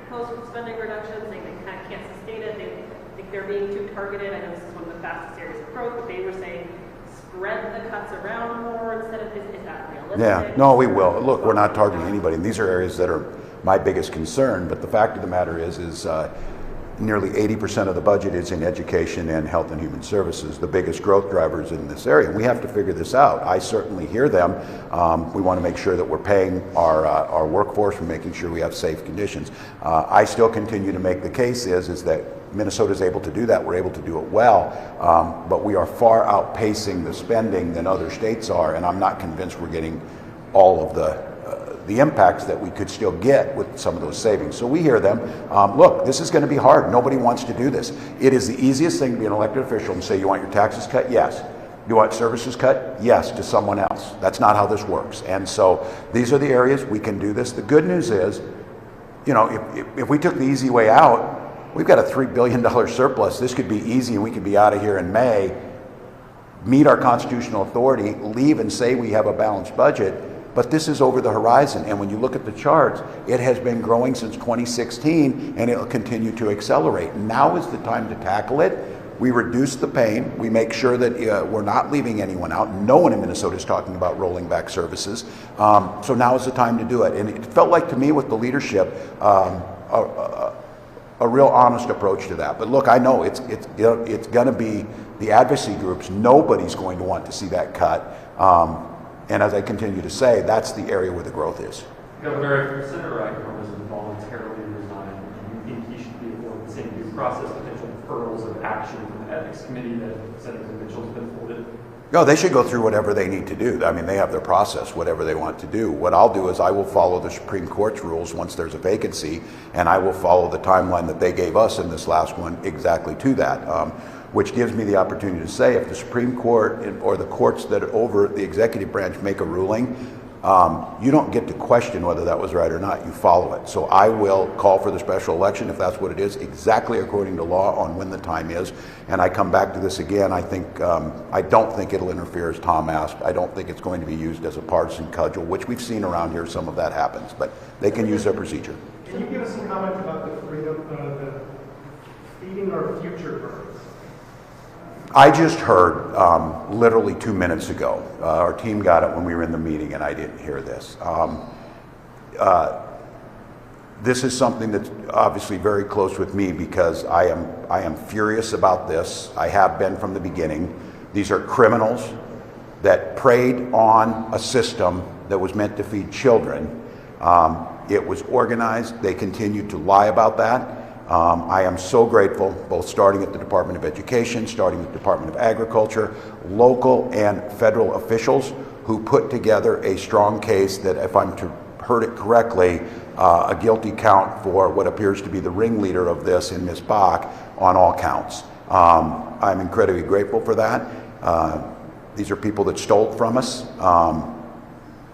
proposed spending reductions, saying they kind of can't sustain it. They think they're being too targeted. I know this is one of the fastest areas of growth, but they were saying spread the cuts around more instead of, is that realistic? Yeah, no, we will. Look, we're not targeting anybody. And these are areas that are my biggest concern, but the fact of the matter is nearly 80% of the budget is in education and health and human services, the biggest growth drivers in this area. We have to figure this out. I certainly hear them. We want to make sure that we're paying our workforce and making sure we have safe conditions. I still continue to make the case is that Minnesota is able to do that. We're able to do it well, but we are far outpacing the spending than other states are, and I'm not convinced we're getting all of the impacts that we could still get with some of those savings. So we hear them. Look, this is going to be hard. Nobody wants to do this. It is the easiest thing to be an elected official and say, you want your taxes cut? Yes. You want services cut? Yes, to someone else. That's not how this works. And so these are the areas we can do this. The good news is, if we took the easy way out, we've got a $3 billion surplus. This could be easy and we could be out of here in May, meet our constitutional authority, leave and say we have a balanced budget. But this is over the horizon, and when you look at the charts, it has been growing since 2016, and it'll continue to accelerate. Now is the time to tackle it. We reduce the pain. We make sure that we're not leaving anyone out. No one in Minnesota is talking about rolling back services. So now is the time to do it. And it felt like to me with the leadership, a real honest approach to that. But look, I know it's going to be the advocacy groups. Nobody's going to want to see that cut. And as I continue to say, that's the area where the growth is. Governor, if Senator Eichhorn was voluntarily resigned, do you think he should be afforded the same due process, potential deferrals of action from the Ethics Committee that Senator Mitchell's been afforded? No, they should go through whatever they need to do. I mean, they have their process, whatever they want to do. What I'll do is I will follow the Supreme Court's rules once there's a vacancy, and I will follow the timeline that they gave us in this last one exactly to that. Which gives me the opportunity to say if the Supreme Court or the courts that over the executive branch make a ruling, you don't get to question whether that was right or not. You follow it. So I will call for the special election if that's what it is, exactly according to law on when the time is. And I come back to this again. I don't think it'll interfere, as Tom asked. I don't think it's going to be used as a partisan cudgel, which we've seen around here. Some of that happens, but they can use their procedure. Can you give us some comment about the freedom, the feeding our future birds? I just heard literally 2 minutes ago. Our team got it when we were in the meeting, and I didn't hear this. This is something that's obviously very close with me because I am furious about this. I have been from the beginning. These are criminals that preyed on a system that was meant to feed children. It was organized. They continued to lie about that. I am so grateful, both starting at the Department of Education, starting at the Department of Agriculture, local and federal officials who put together a strong case that, if I'm to heard it correctly, a guilty count for what appears to be the ringleader of this in Ms. Bach on all counts. I'm incredibly grateful for that. These are people that stole from us.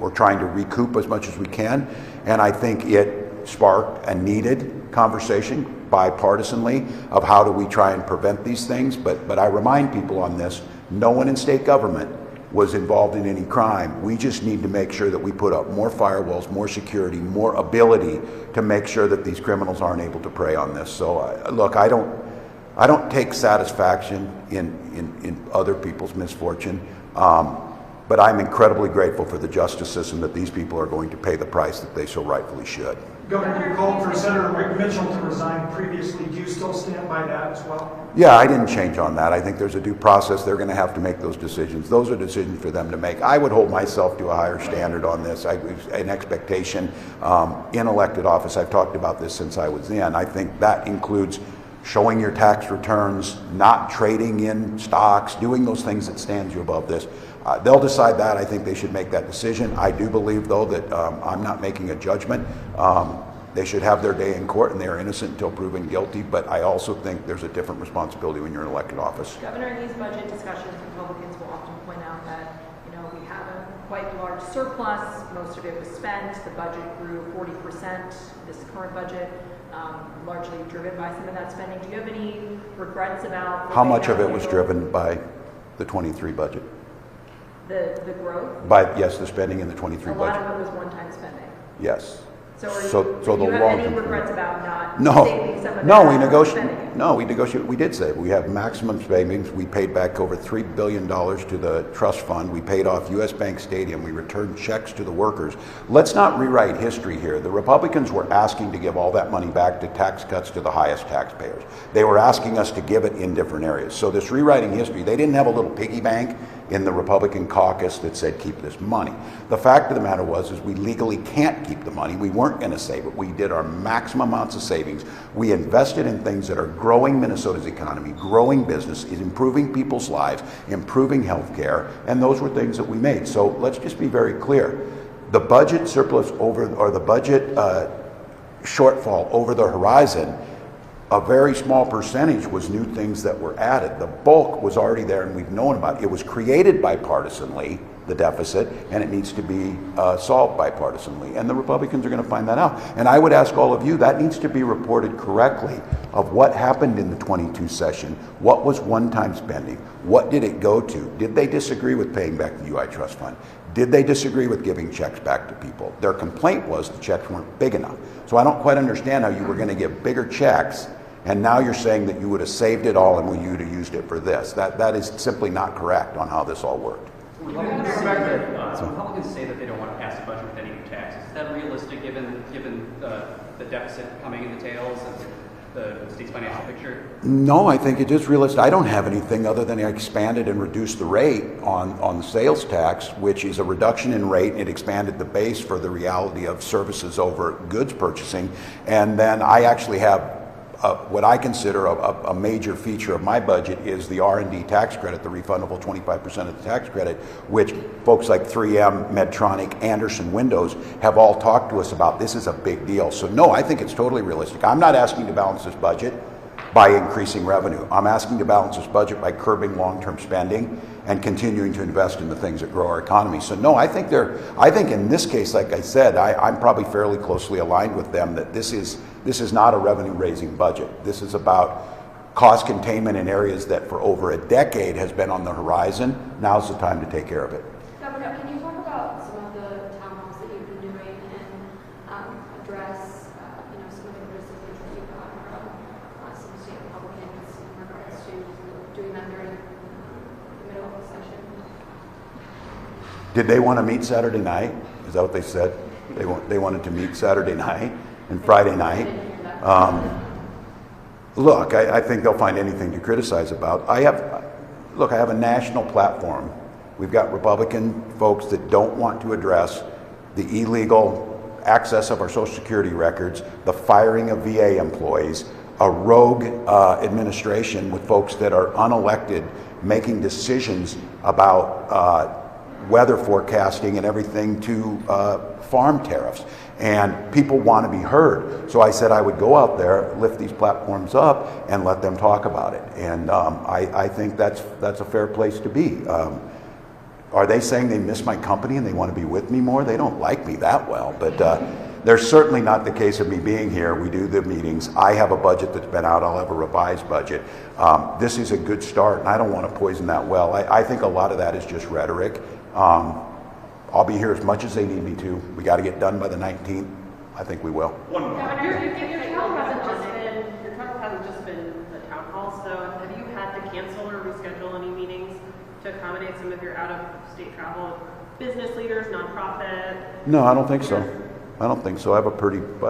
We're trying to recoup as much as we can, and I think it sparked a needed conversation bipartisanly of how do we try and prevent these things. But I remind people on this, no one in state government was involved in any crime. We just need to make sure that we put up more firewalls, more security, more ability to make sure that these criminals aren't able to prey on this. So look, I don't take satisfaction in other people's misfortune, but I'm incredibly grateful for the justice system that these people are going to pay the price that they so rightfully should. Governor, you called for Senator Rick Mitchell to resign previously. Do you still stand by that as well? Yeah, I didn't change on that. I think there's a due process. They're going to have to make those decisions. Those are decisions for them to make. I would hold myself to a higher standard on this. An expectation in elected office. I've talked about this since I was in. I think that includes showing your tax returns, not trading in stocks, doing those things that stands you above this. They'll decide that. I think they should make that decision. I do believe, though, that I'm not making a judgment. They should have their day in court, and they are innocent until proven guilty. But I also think there's a different responsibility when you're in elected office. Governor, in these budget discussions, Republicans will often point out that, we have a quite large surplus. Most of it was spent. The budget grew 40%. This current budget, largely driven by some of that spending. Do you have any regrets about how much of it was driven by the 23 budget? The growth? Yes, the spending in the 23 budget. A lot of it was one-time spending. Yes. So do you have any regrets about not saving some of No, that we negotiated. spending? No, we negotiated. We did save. We have maximum savings. We paid back over $3 billion to the trust fund. We paid off U.S. Bank Stadium. We returned checks to the workers. Let's not rewrite history here. The Republicans were asking to give all that money back to tax cuts to the highest taxpayers. They were asking us to give it in different areas. So this rewriting history, they didn't have a little piggy bank in the Republican caucus that said keep this money. The fact of the matter was is we legally can't keep the money. We weren't going to save it. We did our maximum amounts of savings. We invested in things that are growing Minnesota's economy, growing business, improving people's lives, improving health care, and those were things that we made. So let's just be very clear. The budget surplus the budget shortfall over the horizon, a very small percentage was new things that were added. The bulk was already there and we've known about it. It was created bipartisanly, the deficit, and it needs to be solved bipartisanly. And the Republicans are going to find that out. And I would ask all of you, that needs to be reported correctly of what happened in the 22 session. What was one-time spending? What did it go to? Did they disagree with paying back the UI Trust Fund? Did they disagree with giving checks back to people? Their complaint was the checks weren't big enough. So I don't quite understand how you were going to give bigger checks and now you're saying that you would have saved it all and you would have used it for this. That is simply not correct on how this all worked. Republicans say that they don't want to pass a budget with any new taxes. Is that realistic given the deficit coming in the tails and the state's financial picture? No, I think it is realistic. I don't have anything other than I expanded and reduced the rate on the sales tax, which is a reduction in rate. It expanded the base for the reality of services over goods purchasing. And then I actually have what I consider a major feature of my budget is the R&D tax credit, the refundable 25% of the tax credit, which folks like 3M, Medtronic, Anderson Windows have all talked to us about. This is a big deal. So no, I think it's totally realistic. I'm not asking to balance this budget by increasing revenue. I'm asking to balance this budget by curbing long-term spending and continuing to invest in the things that grow our economy. So no, I think in this case, like I said, I'm probably fairly closely aligned with them that this is not a revenue-raising budget. This is about cost containment in areas that for over a decade has been on the horizon. Now's the time to take care of it. Governor, can you talk about some of the town halls that you've been doing and address some of the criticisms that you've gotten from some state Republicans in regards to doing that during the middle of the session? Did they want to meet Saturday night? Is that what they said? They wanted to meet Saturday night. and Friday night. Look, I think they'll find anything to criticize about. I have a national platform. We've got Republican folks that don't want to address the illegal access of our Social Security records, the firing of VA employees, a rogue administration with folks that are unelected making decisions about weather forecasting and everything to farm tariffs. And people want to be heard. So I said I would go out there, lift these platforms up, and let them talk about it. And I think that's a fair place to be. Are they saying they miss my company and they want to be with me more? They don't like me that well, but there's certainly not the case of me being here. We do the meetings. I have a budget that's been out. I'll have a revised budget. This is a good start, and I don't want to poison that well. I think a lot of that is just rhetoric. I'll be here as much as they need me to. We got to get done by the 19th. I think we will. Your travel hasn't just been the town halls, though. Have you had to cancel or reschedule any meetings to accommodate some of your out-of-state travel? Business leaders, nonprofit? No, I don't think so. I don't think so. I had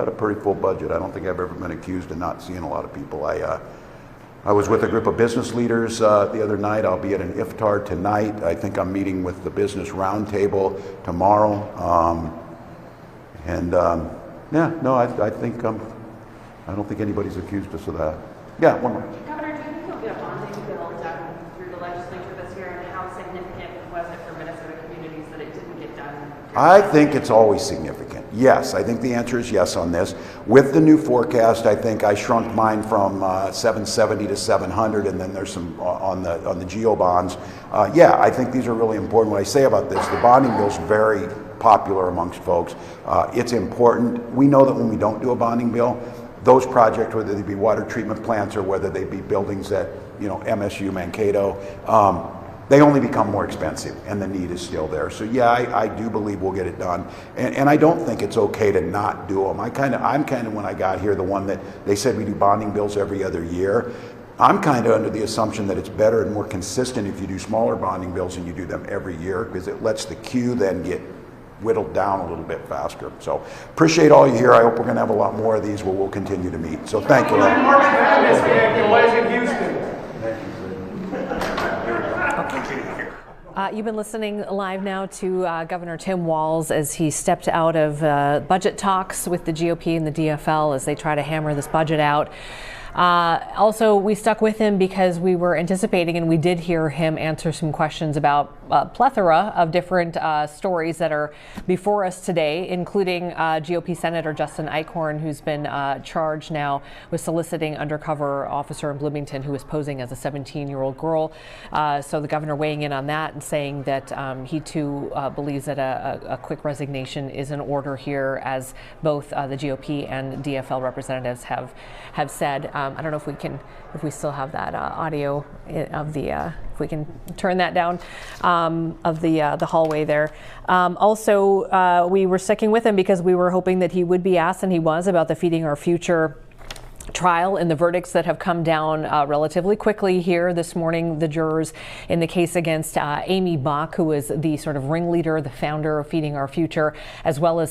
a pretty full budget. I don't think I've ever been accused of not seeing a lot of people. I was with a group of business leaders the other night. I'll be at an iftar tonight. I think I'm meeting with the Business Roundtable tomorrow. I think I don't think anybody's accused us of that. Yeah, one more. Governor, do you think you'll get a bonding bill done through the legislature this year, and how significant was it for Minnesota communities that it didn't get done? I think it's always significant. Yes, I think the answer is yes on this. With the new forecast, I think I shrunk mine from 770 to 700, and then there's some on the geo bonds. Yeah, I think these are really important. What I say about this, the bonding bill is very popular amongst folks. It's important. We know that when we don't do a bonding bill, those projects, whether they be water treatment plants or whether they be buildings at MSU, Mankato, they only become more expensive, and the need is still there. So yeah, I do believe we'll get it done, and I don't think it's okay to not do them. I'm kind of when I got here, the one that they said we do bonding bills every other year. I'm kind of under the assumption that it's better and more consistent if you do smaller bonding bills and you do them every year, because it lets the queue then get whittled down a little bit faster. So appreciate all you here. I hope we're going to have a lot more of these where we'll continue to meet. So thank you. March Madness game was in Houston. You've been listening live now to Governor Tim Walz as he stepped out of budget talks with the GOP and the DFL as they try to hammer this budget out. Also, we stuck with him because we were anticipating, and we did hear him answer some questions about a plethora of different stories that are before us today, including GOP Senator Justin Eichhorn, who's been charged now with soliciting undercover officer in Bloomington who was posing as a 17-year-old girl. So the governor weighing in on that and saying that he too believes that a quick resignation is in order here, as both the GOP and DFL representatives have said. I don't know if we still have that audio of the, if we can turn that down, of the hallway there. Also, we were sticking with him because we were hoping that he would be asked, and he was, about the Feeding Our Future trial and the verdicts that have come down relatively quickly here this morning. The jurors in the case against Amy Bach, who was the sort of ringleader, the founder of Feeding Our Future, as well as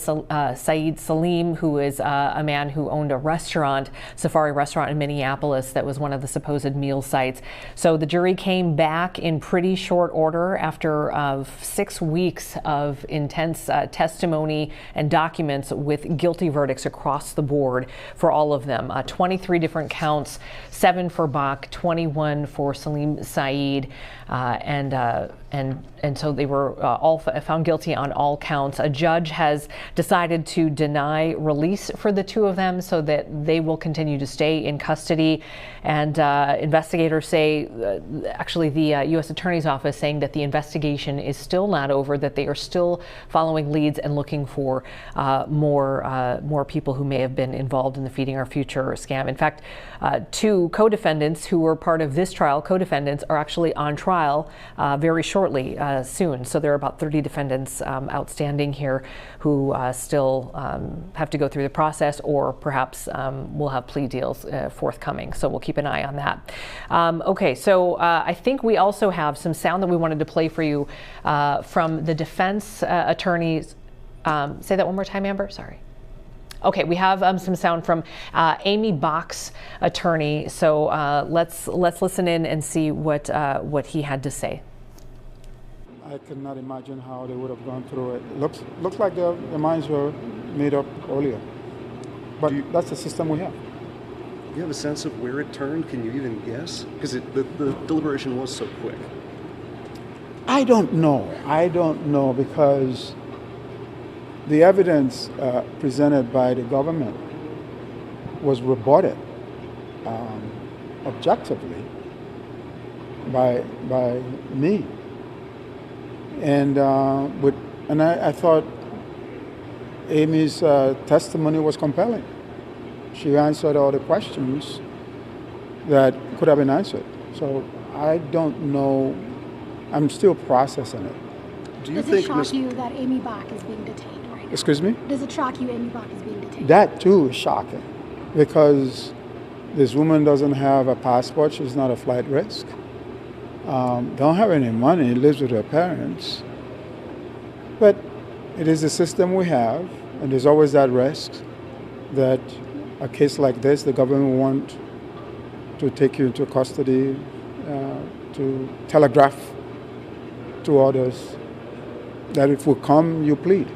Saeed Salim, who is a man who owned a restaurant, Safari restaurant in Minneapolis, that was one of the supposed meal sites. So the jury came back in pretty short order after 6 weeks of intense testimony and documents with guilty verdicts across the board for all of them. 23 different counts, 7 for Bach, 21 for Salim Saeed, and so they were all found guilty on all counts. A judge has decided to deny release for the two of them so that they will continue to stay in custody. And investigators say, actually the U.S. Attorney's Office saying that the investigation is still not over, that they are still following leads and looking for more people who may have been involved in the Feeding Our Future scam. In fact, 2 co-defendants who were part of this trial, co-defendants, are actually on trial very shortly, soon. So there are about 30 defendants outstanding here who still have to go through the process, or perhaps will have plea deals forthcoming. So we'll keep an eye on that. Okay, so I think we also have some sound that we wanted to play for you from the defense attorneys. Say that one more time, Amber. Sorry. Okay, we have some sound from Amy Bach's attorney. So let's listen in and see what he had to say. I could not imagine how they would have gone through it. Looks like their minds were made up earlier. But that's the system we have. Do you have a sense of where it turned? Can you even guess? Because the deliberation was so quick. I don't know. I don't know because the evidence presented by the government was rebutted objectively by me. And I thought Amy's testimony was compelling. She answered all the questions that could have been answered. So I don't know. I'm still processing it. Does it shock you that Amy Bach is being detained right now? Excuse me? Does it shock you Amy Bach is being detained? That too is shocking because this woman doesn't have a passport. She's not a flight risk. Don't have any money, lives with her parents. But it is the system we have, and there's always that risk that a case like this, the government will want to take you into custody, to telegraph to others that if we come, you plead.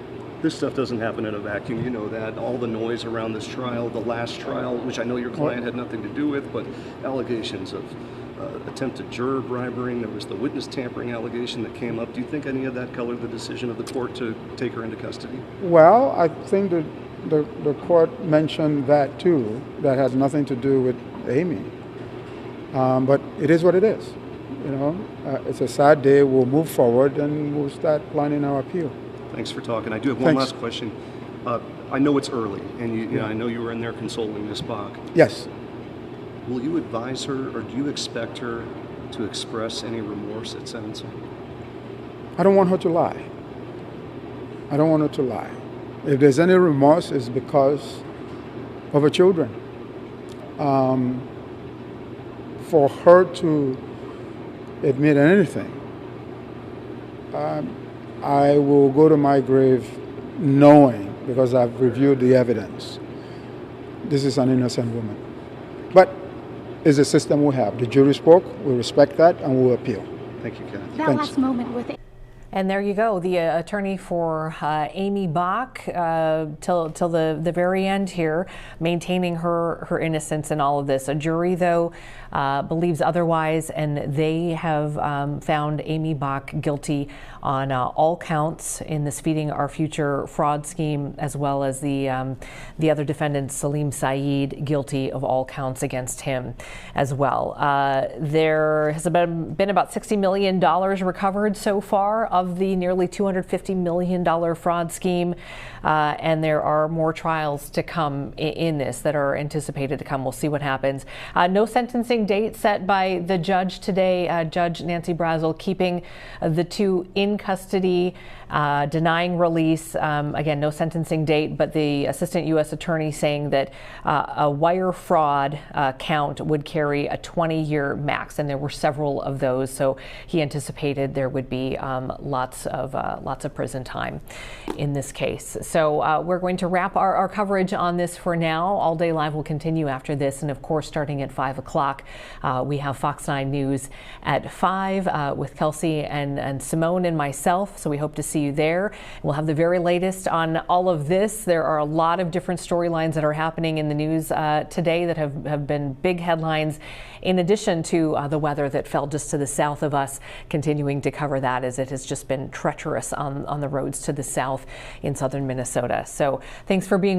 This stuff doesn't happen in a vacuum, you know that. All the noise around this trial, the last trial, which I know your client had nothing to do with, but allegations of attempted juror bribery, there was the witness tampering allegation that came up. Do you think any of that colored the decision of the court to take her into custody? Well, I think that the court mentioned that too. That has nothing to do with Amy. But it is what it is. You know, it's a sad day. We'll move forward and we'll start planning our appeal. Thanks for talking. I do have one last question. I know it's early, and you know, I know you were in there consoling Ms. Bach. Yes. Will you advise her, or do you expect her to express any remorse at sentencing? I don't want her to lie. I don't want her to lie. If there's any remorse, it's because of her children. For her to admit anything, I will go to my grave knowing, because I've reviewed the evidence, this is an innocent woman. But it's a system we have. The jury spoke, we respect that, and we'll appeal. Thank you, Ken. That last moment with And there you go, the attorney for Amy Bach till the very end here, maintaining her innocence in all of this. A jury, though, believes otherwise, and they have found Amy Bach guilty on all counts in this Feeding Our Future fraud scheme, as well as the other defendant, Salim Saeed, guilty of all counts against him as well. There has been about $60 million recovered so far of the nearly $250 million fraud scheme, and there are more trials to come in this that are anticipated to come. We'll see what happens. No sentencing date set by the judge today. Judge Nancy Brazel keeping the two in custody, denying release. Again, no sentencing date, but the assistant U.S. attorney saying that a wire fraud count would carry a 20-year max, and there were several of those, so he anticipated there would be lots of prison time in this case. So we're going to wrap our coverage on this for now. All Day Live will continue after this, and of course, starting at 5 o'clock, we have Fox 9 News at 5 with Kelsey and Simone and myself. So we hope to see you there. We'll have the very latest on all of this. There are a lot of different storylines that are happening in the news today that have been big headlines, in addition to the weather that fell just to the south of us, continuing to cover that as it has just been treacherous on the roads to the south in southern Minnesota. So thanks for being